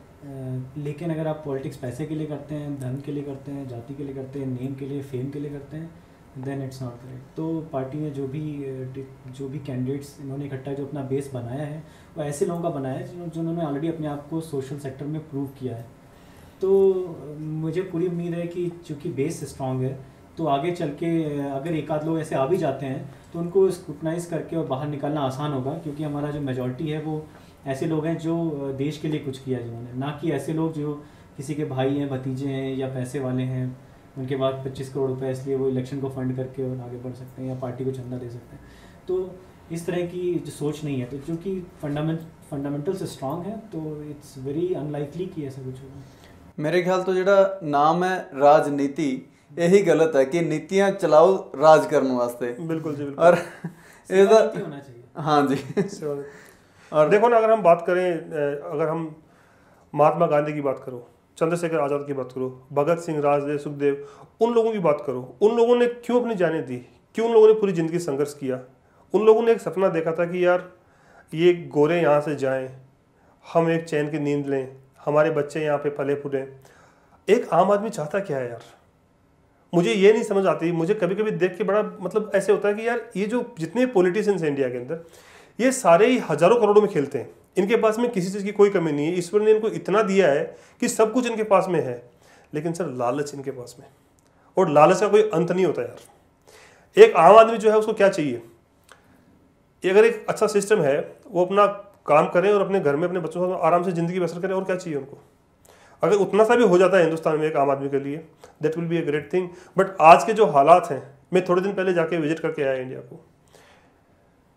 Speaker 2: लेकिन अगर आप पॉलिटिक्स पैसे के लिए करते हैं, धन के लिए करते हैं, जाति के लिए करते हैं, नेम के लिए, फेम के लिए करते हैं, देन इट्स नॉट करेक्ट। तो पार्टी ने जो भी कैंडिडेट्स इन्होंने इकट्ठा जो अपना बेस बनाया है, वो ऐसे लोगों का बनाया है जिन्होंने ऑलरेडी अपने आप को सोशल सेक्टर में प्रूव किया है। तो मुझे पूरी उम्मीद है कि चूँकि बेस स्ट्रांग है, तो आगे चल के अगर एक आध लोग ऐसे आ भी जाते हैं तो उनको स्क्रूटनाइज करके और बाहर निकालना आसान होगा, क्योंकि हमारा जो मेजॉरिटी है वो ऐसे लोग हैं जो देश के लिए कुछ किया जिन्होंने, ना कि ऐसे लोग जो किसी के भाई हैं, भतीजे हैं या पैसे वाले हैं, उनके बाद 25 करोड़ रुपए इसलिए वो इलेक्शन को फंड करके और आगे बढ़ सकते हैं या पार्टी को चंदा दे सकते हैं। तो इस तरह की जो सोच नहीं है, तो जो कि फंडामेंटल्स स्ट्रांग है, तो इट्स वेरी अनलाइकली कि ऐसा कुछ होगा।
Speaker 4: मेरे ख्याल तो ਜਿਹੜਾ नाम है राजनीति, यही गलत है कि नीतियां चलाओ राज करने वास्ते।
Speaker 3: बिल्कुल जी, बिल्कुल।
Speaker 4: और ਇਹਦਾ
Speaker 2: होना चाहिए।
Speaker 4: हाँ जी।
Speaker 3: और देखो ना, अगर हम बात करें, अगर हम महात्मा गांधी की बात करो, चंद्रशेखर आज़ाद की बात करो, भगत सिंह, राजदेव, सुखदेव, उन लोगों की बात करो, उन लोगों ने क्यों अपनी जानें दी, क्यों उन लोगों ने पूरी ज़िंदगी संघर्ष किया। उन लोगों ने एक सपना देखा था कि यार ये गोरे यहाँ से जाएं, हम एक चैन की नींद लें, हमारे बच्चे यहाँ पे पले फूलें। एक आम आदमी चाहता क्या है यार, मुझे ये नहीं समझ आती। मुझे कभी कभी देख के बड़ा मतलब ऐसे होता है कि यार ये जो जितने पॉलिटिशियंस हैं इंडिया के अंदर, ये सारे ही हज़ारों करोड़ों में खेलते हैं। इनके पास में किसी चीज़ की कोई कमी नहीं है, ईश्वर ने इनको इतना दिया है कि सब कुछ इनके पास में है, लेकिन सर लालच इनके पास में, और लालच का कोई अंत नहीं होता यार। एक आम आदमी जो है उसको क्या चाहिए, अगर एक अच्छा सिस्टम है वो अपना काम करें और अपने घर में अपने बच्चों से आराम से ज़िंदगी बसर करें, और क्या चाहिए उनको। अगर उतना सा भी हो जाता है हिंदुस्तान में एक आम आदमी के लिए, that will be a great thing. But आज के जो हालात हैं, मैं थोड़े दिन पहले जाके विजिट करके आया इंडिया को।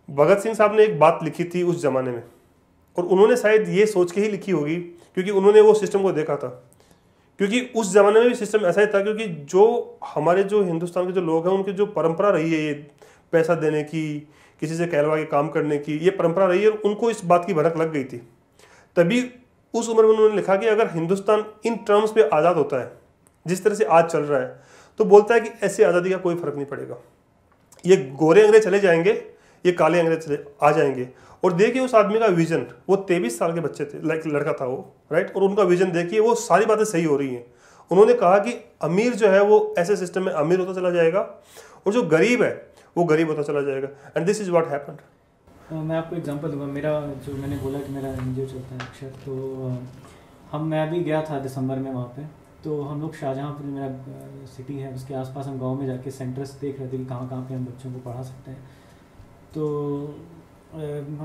Speaker 3: भगत सिंह साहब ने एक बात लिखी थी उस ज़माने में, और उन्होंने शायद ये सोच के ही लिखी होगी क्योंकि उन्होंने वो सिस्टम को देखा था, क्योंकि उस ज़माने में भी सिस्टम ऐसा ही था। क्योंकि जो हमारे जो हिंदुस्तान के जो लोग हैं उनकी जो परंपरा रही है ये पैसा देने की, किसी से कहलवा के काम करने की, ये परंपरा रही है, और उनको इस बात की भनक लग गई थी। तभी उस उम्र में उन्होंने लिखा कि अगर हिंदुस्तान इन टर्म्स पे आज़ाद होता है जिस तरह से आज चल रहा है, तो बोलता है कि ऐसी आज़ादी का कोई फ़र्क नहीं पड़ेगा, ये गोरे अंग्रेज चले जाएंगे, ये काले अंग्रेज चले आ जाएंगे। और देखिए उस आदमी का विजन, वो 23 साल के बच्चे थे, लाइक लड़का था वो, राइट, और उनका विजन देखिए, वो सारी बातें सही हो रही हैं। उन्होंने कहा कि अमीर जो है वो ऐसे सिस्टम में अमीर होता चला जाएगा, और जो गरीब है वो गरीब होता चला जाएगा, and this is what happened.
Speaker 2: मैं आपको एग्जांपल दूंगा। मेरा जो मैंने बोला कि मेरा एनजीओ चलता है अक्षर, तो मैं अभी गया था दिसंबर में वहाँ पे। तो हम लोग शाहजहाँपुर, मेरा सिटी है, उसके आसपास हम गांव में जाके सेंटर्स देख रहे थे कि कहाँ कहाँ पे हम बच्चों को पढ़ा सकते हैं। तो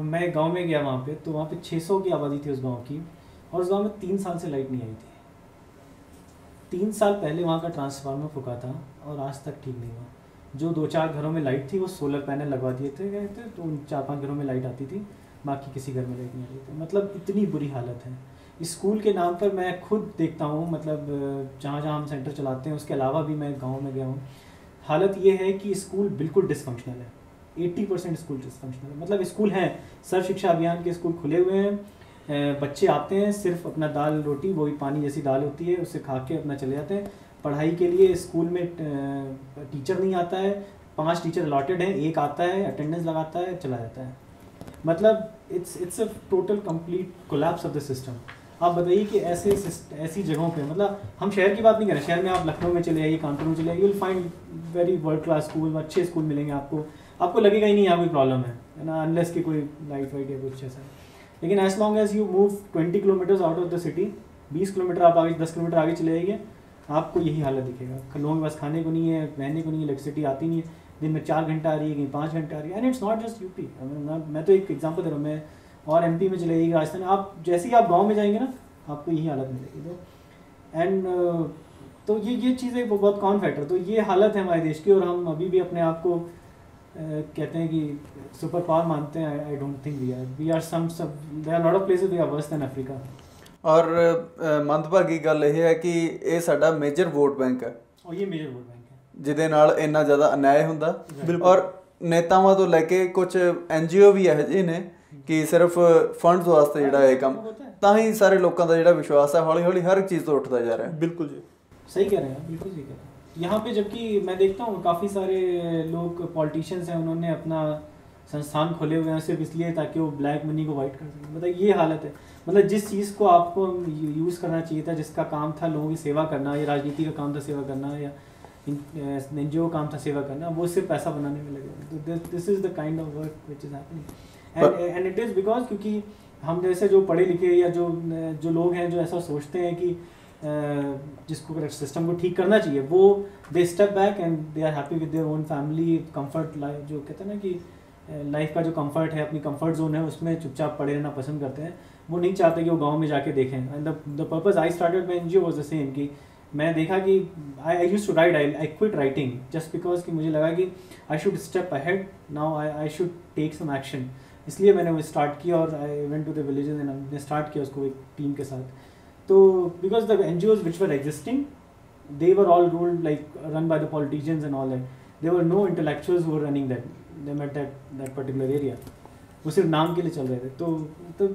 Speaker 2: मैं गांव में गया वहाँ पे, तो वहाँ पे 600 की आबादी थी उस गांव की, और उस गांव में 3 साल से लाइट नहीं आई थी। 3 साल पहले वहाँ का ट्रांसफार्मर फूका था और आज तक ठीक नहीं हुआ। जो 2-4 घरों में लाइट थी वो सोलर पैनल लगवा दिए थे गए थे, तो उन 4-5 घरों में लाइट आती थी, बाकी किसी घर में लाइट नहीं आती थी। मतलब इतनी बुरी हालत है। स्कूल के नाम पर मैं खुद देखता हूँ, मतलब जहाँ जहाँ हम सेंटर चलाते हैं उसके अलावा भी मैं गाँव में गया हूँ, हालत ये है कि स्कूल बिल्कुल डिसफंक्शनल है। 80% स्कूल डिसफंक्शनल है। मतलब स्कूल हैं, सर्व शिक्षा अभियान के स्कूल खुले हुए हैं, बच्चे आते हैं, सिर्फ अपना दाल रोटी, वही पानी जैसी दाल होती है, उससे खा के अपना चले जाते हैं। पढ़ाई के लिए स्कूल में टीचर नहीं आता है, 5 टीचर अलॉटेड हैं, एक आता है, अटेंडेंस लगाता है, चला जाता है। मतलब it's a total complete collapse of the system. आप बताइए कि ऐसी जगहों पे, मतलब हम शहर की बात नहीं कर रहे, शहर में आप लखनऊ में चले जाइए, कानपुर में चले जाइए, you will find very world class school, अच्छे स्कूल मिलेंगे आपको लगेगा ही नहीं यहाँ कोई प्रॉब्लम है ना, अनलेस कि कोई लाइट वाइट या कुछ ऐसा है। लेकिन as long as you move 20 kilometres out of the city, 20 kilometre आप आगे, 10 किलोमीटर आगे चले जाइए, आपको यही हालत दिखेगा। लोगों के पास खाने को नहीं है, रहने को नहीं है, इलेक्ट्रिसिटी आती नहीं है, दिन में 4 घंटा आ रही है, कहीं 5 घंटा आ रही है। And it's not just UP, मैं तो एक एग्जांपल दे रहा हूँ, मैं और एमपी में चले जाइए, राजस्थान, आप जैसे ही आप गाँव में जाएंगे ना, आपको यही हालत मिलेगी। तो एंड तो ये चीज़ें बहुत कॉमन फैक्टर, तो ये हालत है हमारे देश की, और हम अभी भी अपने आप को कहते हैं कि सुपर पावर मानते हैं। I don't think we are some there are lot of places we are worse than Africa.
Speaker 4: और ਮੰਦਭਾਗੀ ਗੱਲ ਇਹ ਹੈ ਕਿ ਇਹ ਸਾਡਾ ਮੇਜਰ ਵੋਟ ਬੈਂਕ ਹੈ,
Speaker 2: और ये मेजर वोट बैंक है
Speaker 4: ਜਿਹਦੇ ਨਾਲ ਇੰਨਾ ਜ਼ਿਆਦਾ ਅਨਿਆਏ ਹੁੰਦਾ। ਔਰ ਨੇਤਾਵਾਂ ਤੋਂ ਲੈ ਕੇ ਕੁਝ ਐਨਜੀਓ ਵੀ ਇਹੋ ਜਿਹੇ ਨੇ ਕਿ ਸਿਰਫ ਫੰਡਸ ਵਾਸਤੇ ਜਿਹੜਾ ਇਹ ਕੰਮ, ਤਾਂ ਹੀ ਸਾਰੇ ਲੋਕਾਂ ਦਾ ਜਿਹੜਾ ਵਿਸ਼ਵਾਸ ਹੈ ਹੌਲੀ ਹੌਲੀ ਹਰ ਇੱਕ ਚੀਜ਼ ਤੋਂ ਉੱਠਦਾ ਜਾ ਰਿਹਾ ਹੈ।
Speaker 3: बिल्कुल जी,
Speaker 2: सही कह रहे हैं आप, बिल्कुल सही कह रहे हैं। यहाँ पे जबकि मैं देखता हूँ काफ़ी सारे लोग पॉलिटिशियंस हैं, उन्होंने अपना संस्थान खोले हुए हैं सिर्फ इसलिए ताकि वो ब्लैक मनी को वाइट कर सकें। मतलब ये हालत है। मतलब जिस चीज़ को आपको यूज़ करना चाहिए था, जिसका काम था लोगों की सेवा करना, या राजनीति का काम था सेवा करना, या एनजीओ काम था सेवा करना, वो सिर्फ पैसा बनाने में लगे। तो this is the kind of work which is happening, and it is because क्योंकि हम जैसे जो पढ़े लिखे या जो लोग हैं जो ऐसा सोचते हैं कि जिसको सिस्टम को ठीक करना चाहिए, वो they step back and they are happy with their own family comfort life, जो कहते हैं ना कि लाइफ का जो कंफर्ट है, अपनी कंफर्ट जोन है, उसमें चुपचाप पड़े रहना पसंद करते हैं। वो नहीं चाहते कि वो गांव में जाके देखें। And the purpose I started my NGO was the same, कि मैं देखा कि I used to write, I quit writing just because कि मुझे लगा कि I should step ahead, now I should take some action. इसलिए मैंने वो स्टार्ट किया और I went to the villages and हमने स्टार्ट किया उसको एक टीम के साथ। तो because the NGOs which were existing, they were all ruled like run by the politicians and all that. There were no intellectuals who were running them at that particular area. वो सिर्फ नाम के लिए चल रहे थे। तो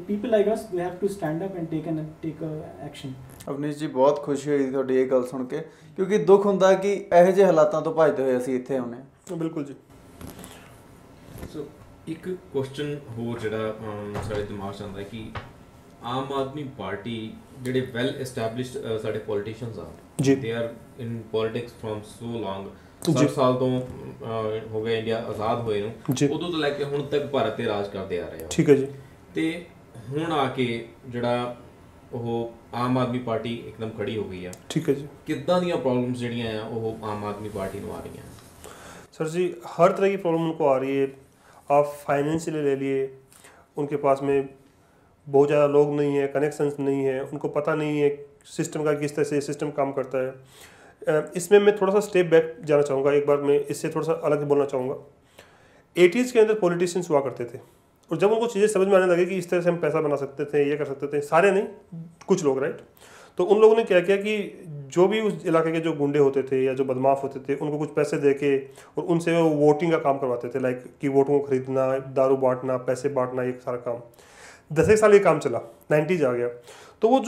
Speaker 2: people like us, we have to stand up and take action.
Speaker 4: Avneesh ਜੀ, ਬਹੁਤ ਖੁਸ਼ੀ ਹੋਈ ਤੁਹਾਡੀ ਇਹ ਗੱਲ ਸੁਣ ਕੇ, ਕਿਉਂਕਿ ਦੁੱਖ ਹੁੰਦਾ ਕਿ ਇਹੋ ਜਿਹੇ ਹਾਲਾਤਾਂ ਤੋਂ ਭੱਜਦੇ ਹੋਏ ਅਸੀਂ ਇੱਥੇ ਆਉਨੇ।
Speaker 3: बिल्कुल जी।
Speaker 1: ਸੋ ਇੱਕ ਕੁਐਸਚਨ ਹੋਰ ਜਿਹੜਾ ਸਾਡੇ ਦਿਮਾਗ 'ਚ ਆਉਂਦਾ ਹੈ ਕਿ ਆਮ ਆਦਮੀ ਪਾਰਟੀ ਜਿਹੜੇ ਵੈਲ ਐਸਟੈਬਲਿਸ਼ਡ ਸਾਡੇ ਪੋਲੀਟੀਸ਼ੀਅਨਸ ਆ
Speaker 3: ਜੀ,
Speaker 1: they are in politics from so long, 60 ਸਾਲ ਤੋਂ ਹੋ ਗਿਆ ਇੰਡੀਆ ਆਜ਼ਾਦ ਹੋਏ ਨੂੰ, ਉਦੋਂ ਤੋਂ ਲੈ ਕੇ ਹੁਣ ਤੱਕ ਭਾਰਤ ਤੇ ਰਾਜ ਕਰਦੇ ਆ ਰਹੇ ਆ।
Speaker 3: ਠੀਕ ਹੈ ਜੀ।
Speaker 1: ਤੇ ਹੁਣ ਆ ਕੇ ਜਿਹੜਾ ਉਹ ਆਮ ਆਦਮੀ ਪਾਰਟੀ ਇੱਕਦਮ ਖੜੀ ਹੋ ਗਈ ਆ,
Speaker 3: ठीक है जी।
Speaker 1: ਕਿੱਦਾਂ ਦੀਆਂ ਪ੍ਰੋਬਲਮਸ ਜਿਹੜੀਆਂ ਆ ਉਹ ਆਮ ਆਦਮੀ ਪਾਰਟੀ ਨੂੰ ਆ ਰਹੀਆਂ?
Speaker 3: सर जी हर तरह की प्रॉब्लम उनको आ रही है। आप फाइनेंशियली ले लिए, उनके पास में बहुत ज़्यादा लोग नहीं है, कनेक्शंस नहीं है, उनको पता नहीं है सिस्टम का किस तरह से सिस्टम काम करता है। इसमें मैं थोड़ा सा स्टेप बैक जाना चाहूँगा, एक बार मैं इससे थोड़ा सा अलग बोलना चाहूँगा। 80s के अंदर पॉलिटिशियंस हुआ करते थे, और जब उनको चीज़ें समझ में आने लगे कि इस तरह से हम पैसा बना सकते थे, ये कर सकते थे, सारे नहीं कुछ लोग, राइट, तो उन लोगों ने क्या किया कि जो भी उस इलाके के जो गुंडे होते थे या जो बदमाश होते थे उनको कुछ पैसे दे के और उनसे वो वोटिंग का काम करवाते थे, लाइक कि वोटों को खरीदना, दारू बांटना, पैसे बांटना, ये सारा काम 10 एक साल ये काम चला, 90s आ गया। तो वो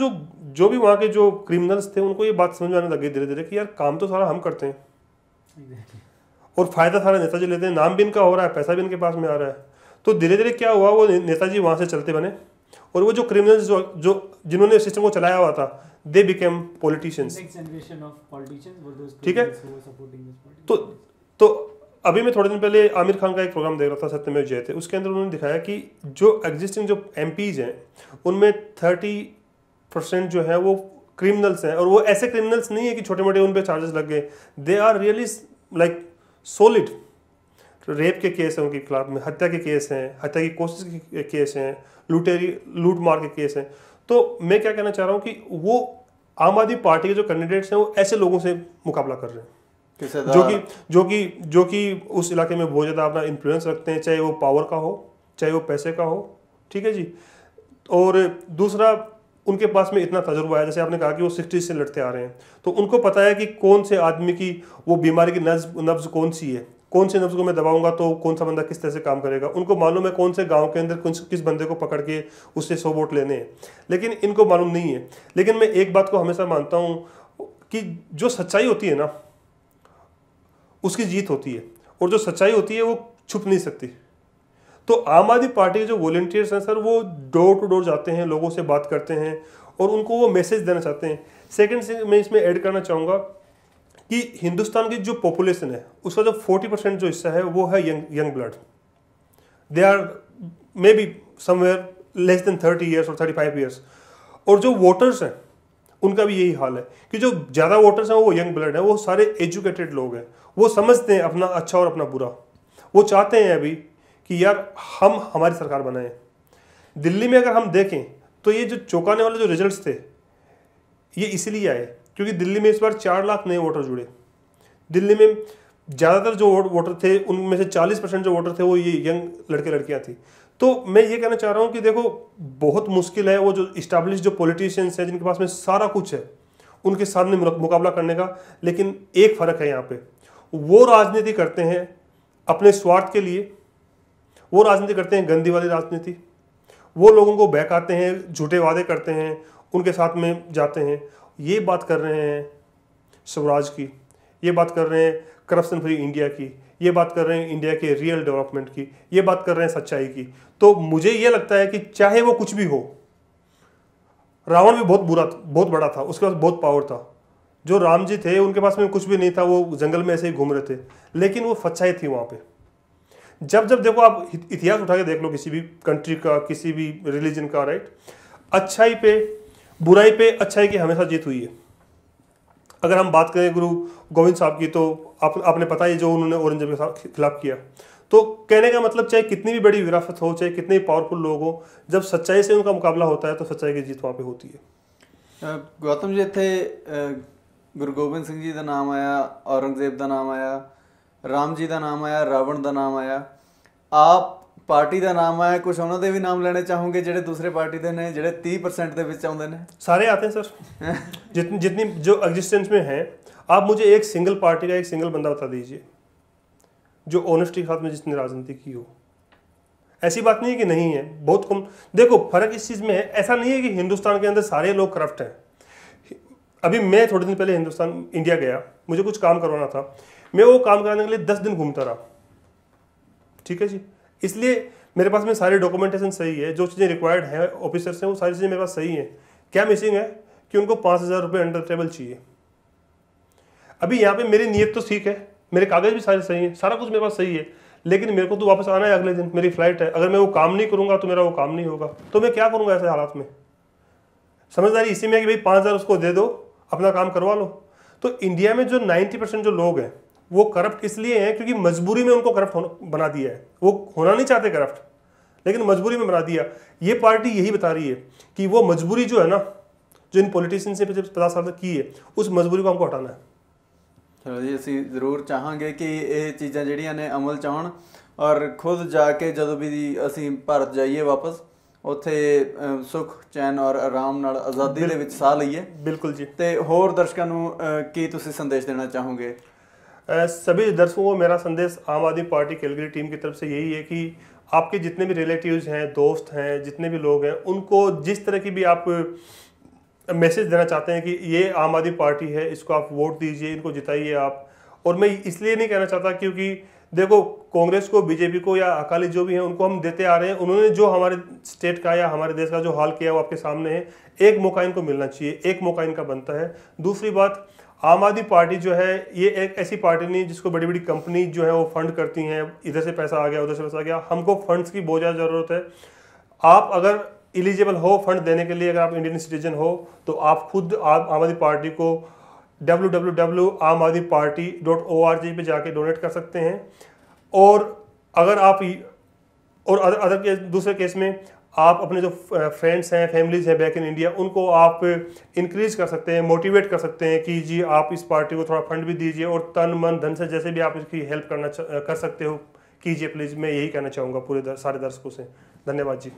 Speaker 3: जो भी वहाँ के जो क्रिमिनल्स थे उनको ये बात समझ में आने लगी धीरे धीरे कि यार काम तो सारा हम करते हैं और फ़ायदा सारा नेताजी लेते हैं, नाम भी इनका हो रहा है, पैसा भी इनके पास में आ रहा है। तो धीरे धीरे क्या हुआ, वो नेताजी वहाँ से चलते बने और वो जो क्रिमिनल्स जो जिन्होंने सिस्टम को चलाया हुआ था, दे बिकेम पॉलिटिशियंस। ठीक है। तो अभी मैं थोड़े दिन पहले आमिर खान का एक प्रोग्राम देख रहा था, सत्यमेव जयते, उसके अंदर उन्होंने दिखाया कि जो एग्जिस्टिंग जो MPs हैं उनमें 30% जो है वो क्रिमिनल्स हैं, और वो ऐसे क्रिमिनल्स नहीं है कि छोटे मोटे उन पर चार्जेस लग गए, they are really like solid. Rape के केस हैं उनके खिलाफ में, हत्या के केस हैं, हत्या की कोशिश के केस हैं, लूट मार के केस हैं। तो मैं क्या कहना चाह रहा हूँ कि वो आम आदमी पार्टी के जो कैंडिडेट्स हैं वो ऐसे लोगों से मुकाबला कर रहे हैं जो कि उस इलाके में बहुत ज़्यादा अपना इन्फ्लुएंस रखते हैं, चाहे वो पावर का हो, चाहे वो पैसे का हो। ठीक है जी। और दूसरा, उनके पास में इतना तजुर्बा है, जैसे आपने कहा कि वो 60s से लड़ते आ रहे हैं, तो उनको पता है कि कौन से आदमी की वो बीमारी की नब्ज कौन सी है, कौन से नब्ज को मैं दबाऊंगा तो कौन सा बंदा किस तरह से काम करेगा। उनको मालूम है कौन से गांव के अंदर किस बंदे को पकड़ के उससे 100 वोट लेने हैं, लेकिन इनको मालूम नहीं है। लेकिन मैं एक बात को हमेशा मानता हूँ कि जो सच्चाई होती है ना उसकी जीत होती है, और जो सच्चाई होती है वो छुप नहीं सकती। तो आम आदमी पार्टी के जो वॉलंटियर्स हैं सर, वो डोर टू डोर जाते हैं, लोगों से बात करते हैं और उनको वो मैसेज देना चाहते हैं। सेकंड से मैं इसमें ऐड करना चाहूँगा कि हिंदुस्तान की जो पॉपुलेशन है उसका जो 40% जो हिस्सा है वो है young blood. They are may be somewhere less than 30 years और 35 ईयर्स। और जो वोटर्स हैं उनका भी यही हाल है कि जो ज़्यादा वोटर्स हैं वो यंग ब्लड है, वो सारे एजुकेटेड लोग हैं, वो समझते हैं अपना अच्छा और अपना बुरा। वो चाहते हैं अभी कि यार हम हमारी सरकार बनाएं। दिल्ली में अगर हम देखें तो ये जो चौंकाने वाले जो रिजल्ट्स थे ये इसीलिए आए क्योंकि दिल्ली में इस बार 4 लाख नए वोटर जुड़े। दिल्ली में ज़्यादातर जो वोटर थे उनमें से 40% जो वोटर थे वो ये यंग लड़के लड़कियां थी। तो मैं ये कहना चाह रहा हूँ कि देखो बहुत मुश्किल है वो जो इस्टेब्लिश जो पॉलिटिशियंस हैं जिनके पास में सारा कुछ है उनके सामने मुकाबला करने का। लेकिन एक फ़र्क है यहाँ पे, वो राजनीति करते हैं अपने स्वार्थ के लिए, वो राजनीति करते हैं गंदी वाली राजनीति। वो लोगों को बहकाते हैं, झूठे वादे करते हैं, उनके साथ में जाते हैं। ये बात कर रहे हैं स्वराज की, ये बात कर रहे हैं करप्शन फ्री इंडिया की, ये बात कर रहे हैं इंडिया के रियल डेवलपमेंट की, ये बात कर रहे हैं सच्चाई की। तो मुझे ये लगता है कि चाहे वो कुछ भी हो, रावण भी बहुत बड़ा था, उसके पास बहुत पावर था। जो राम जी थे उनके पास में कुछ भी नहीं था, वो जंगल में ऐसे ही घूम रहे थे, लेकिन वो सच्चाई थी वहाँ पे। जब देखो आप इतिहास उठा के देख लो किसी भी कंट्री का, किसी भी रिलीजन का, राइट, अच्छाई पे बुराई पे अच्छाई की हमेशा जीत हुई है। अगर हम बात करें गुरु गोविंद साहब की, तो आपने पता ही जो उन्होंने औरंगजेब के खिलाफ किया। तो कहने का मतलब चाहे कितनी भी बड़ी विरासत हो, चाहे कितने भी पावरफुल लोग हो, जब सच्चाई से उनका मुकाबला होता है तो सच्चाई की जीत वहाँ पे होती है।
Speaker 4: गौतम जी, ਇੱਥੇ ਗੁਰੂ ਗੋਬਿੰਦ ਸਿੰਘ ਜੀ ਦਾ ਨਾਮ ਆਇਆ, ਔਰੰਗਜ਼ੇਬ ਦਾ ਨਾਮ ਆਇਆ, ਰਾਮ ਜੀ ਦਾ ਨਾਮ ਆਇਆ, ਰਾਵਣ ਦਾ ਨਾਮ ਆਇਆ, ਆਪ ਪਾਰਟੀ ਦਾ ਨਾਮ ਆਇਆ। कुछ ਉਹਨਾਂ ਦੇ ਵੀ ਨਾਮ ਲੈਣੇ ਚਾਹੋਗੇ ਜਿਹੜੇ दूसरे पार्टी ਦੇ ਨੇ, ਜਿਹੜੇ 30% ਦੇ ਵਿੱਚ ਆਉਂਦੇ ਨੇ?
Speaker 3: सारे आते हैं सर जितनी जो एग्जिस्टेंस में है। आप मुझे एक सिंगल पार्टी का एक सिंगल बंदा बता दीजिए जो ऑनेस्टी के साथ में जिसने राजनीति की हो। ऐसी बात नहीं है कि नहीं है, बहुत कम। देखो फर्क इस चीज़ में है, ऐसा नहीं है कि हिंदुस्तान के अंदर सारे लोग करप्ट हैं। अभी मैं थोड़े दिन पहले इंडिया गया, मुझे कुछ काम करवाना था, मैं वो काम कराने के लिए 10 दिन घूमता रहा। ठीक है जी, इसलिए मेरे पास में सारे डॉक्यूमेंटेशन सही है, जो चीज़ें रिक्वायर्ड है ऑफिसर्स हैं वो सारी चीज़ें मेरे पास सही हैं। क्या मिसिंग है कि उनको 5,000 रुपये अंडर टेबल चाहिए। अभी यहाँ पे मेरी नीयत तो ठीक है, मेरे कागज़ भी सारे सही हैं, सारा कुछ मेरे पास सही है, लेकिन मेरे को तो वापस आना है अगले दिन, मेरी फ्लाइट है, अगर मैं वो काम नहीं करूँगा तो मेरा वो काम नहीं होगा, तो मैं क्या करूँगा ऐसे हालात में। समझदारी इसी में है कि भाई 5,000 उसको दे दो, अपना काम करवा लो। तो इंडिया में जो 90% जो लोग हैं वो करप्ट इसलिए हैं क्योंकि मजबूरी में उनको करप्ट बना दिया है। वो होना नहीं चाहते करप्ट, लेकिन मजबूरी में बना दिया। ये पार्टी यही बता रही है कि वो मजबूरी जो है ना, जो इन पॉलिटिशियन से 50 साल तक की है, उस मजबूरी को हमको हटाना है।
Speaker 4: ਚਲੋ ਜੀ, ਅਸੀਂ ਜ਼ਰੂਰ ਚਾਹਾਂਗੇ ਕਿ ਇਹ ਚੀਜ਼ਾਂ ਜਿਹੜੀਆਂ ਨੇ ਅਮਲ 'ਚ ਆਉਣ, ਔਰ ਖੁਦ ਜਾ ਕੇ ਜਦੋਂ ਵੀ ਅਸੀਂ ਭਾਰਤ ਜਾਈਏ ਵਾਪਸ, ਉੱਥੇ ਸੁੱਖ ਚੈਨ ਔਰ ਆਰਾਮ ਨਾਲ ਆਜ਼ਾਦੀ ਦੇ ਵਿੱਚ ਸਾਹ ਲਈਏ।
Speaker 3: ਬਿਲकुल जी।
Speaker 4: ਤੇ ਹੋਰ ਦਰਸ਼ਕਾਂ ਨੂੰ ਕੀ ਤੁਸੀਂ ਸੰਦੇਸ਼ ਦੇਣਾ ਚਾਹੋਗੇ?
Speaker 3: सभी दर्शकों को मेरा संदेश आम आदमी पार्टी कैलगरी टीम की तरफ से यही है कि आपके जितने भी रिलेटिव्स हैं, दोस्त हैं, जितने भी लोग हैं, उनको जिस तरह की भी आप मैसेज देना चाहते हैं कि ये आम आदमी पार्टी है, इसको आप वोट दीजिए, इनको जिताइए आप। और मैं इसलिए नहीं कहना चाहता क्योंकि देखो, कांग्रेस को, बीजेपी को या अकाली जो भी हैं उनको हम देते आ रहे हैं, उन्होंने जो हमारे स्टेट का या हमारे देश का जो हाल किया वो आपके सामने है। एक मौका इनको मिलना चाहिए, एक मौका इनका बनता है। दूसरी बात, आम आदमी पार्टी जो है ये एक ऐसी पार्टी नहीं जिसको बड़ी बड़ी कंपनी जो है वो फंड करती हैं, इधर से पैसा आ गया, उधर से पैसा आ गया। हमको फंड्स की बहुत ज़्यादा ज़रूरत है। आप अगर एलिजिबल हो फंड देने के लिए, अगर आप इंडियन सिटीजन हो, तो आप खुद आम आदमी पार्टी को www.aamadmiparty.org पे जाके डोनेट कर सकते हैं। और अगर आप अदर केस, दूसरे केस में आप अपने जो फ्रेंड्स हैं, फैमिलीज हैं बैक इन इंडिया, उनको आप इंक्रीज कर सकते हैं, मोटिवेट कर सकते हैं कि जी आप इस पार्टी को थोड़ा फंड भी दीजिए, और तन मन धन से जैसे भी आप इसकी हेल्प कर सकते हो कीजिए प्लीज़। मैं यही कहना चाहूँगा पूरे सारे दर्शकों से। धन्यवाद जी।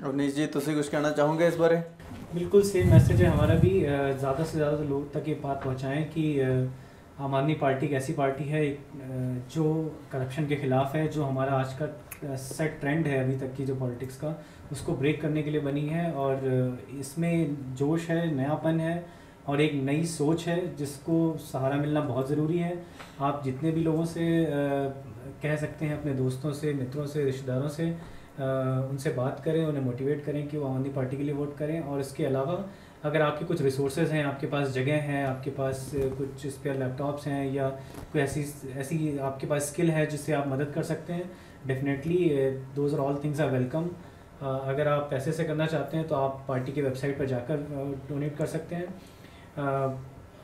Speaker 4: अवनीश जी, तुसी कुछ कहना चाहोगे इस बारे?
Speaker 2: बिल्कुल सेम मैसेज है हमारा भी। ज़्यादा से ज़्यादा लोग तक ये बात पहुँचाएँ कि आम आदमी पार्टी एक ऐसी पार्टी है जो करप्शन के ख़िलाफ़ है, जो हमारा आज का सेट ट्रेंड है अभी तक की जो पॉलिटिक्स का, उसको ब्रेक करने के लिए बनी है। और इसमें जोश है, नयापन है और एक नई सोच है जिसको सहारा मिलना बहुत ज़रूरी है। आप जितने भी लोगों से कह सकते हैं, अपने दोस्तों से, मित्रों से, रिश्तेदारों से उनसे बात करें, उन्हें मोटिवेट करें कि वो आम आदमी पार्टी के लिए वोट करें। और इसके अलावा अगर आपके कुछ रिसोर्सेज हैं, आपके पास जगह है, आपके पास कुछ स्पेयर लैपटॉप्स हैं, या कोई ऐसी आपके पास स्किल है जिससे आप मदद कर सकते हैं, definitely those are all things are welcome. अगर आप पैसे से करना चाहते हैं तो आप पार्टी की वेबसाइट पर जाकर डोनेट कर सकते हैं।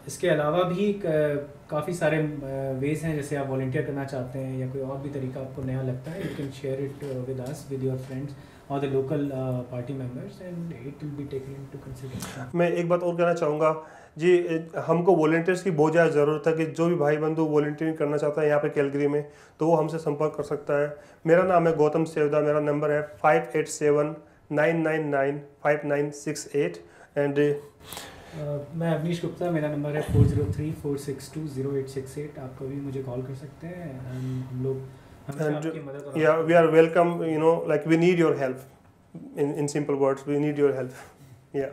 Speaker 2: इसके अलावा भी काफ़ी सारे वेज़ हैं, जैसे आप वॉलंटियर करना चाहते हैं या कोई और भी तरीका आपको नया लगता है, you can share it with us, with your friends और the local party members, and it will be taken into consideration.
Speaker 3: मैं एक बात और कहना चाहूँगा जी, हमको वॉलंटियर्स की बहुत ज़्यादा ज़रूरत है कि जो भी भाई बंधु वॉलंटियरिंग करना चाहता है यहाँ पे कैलगरी में, तो वो हमसे संपर्क कर सकता है। मेरा नाम है गौतम सेवदा, मेरा नंबर है 5879995968 एंड
Speaker 2: मैं अवनीश गुप्ता, मेरा नंबर है 4034620868। आप कभी मुझे कॉल कर सकते हैं। हम लोग आपकी मदद और
Speaker 3: yeah, we are welcome, you know, like we need your help, in simple words, we need your help, yeah।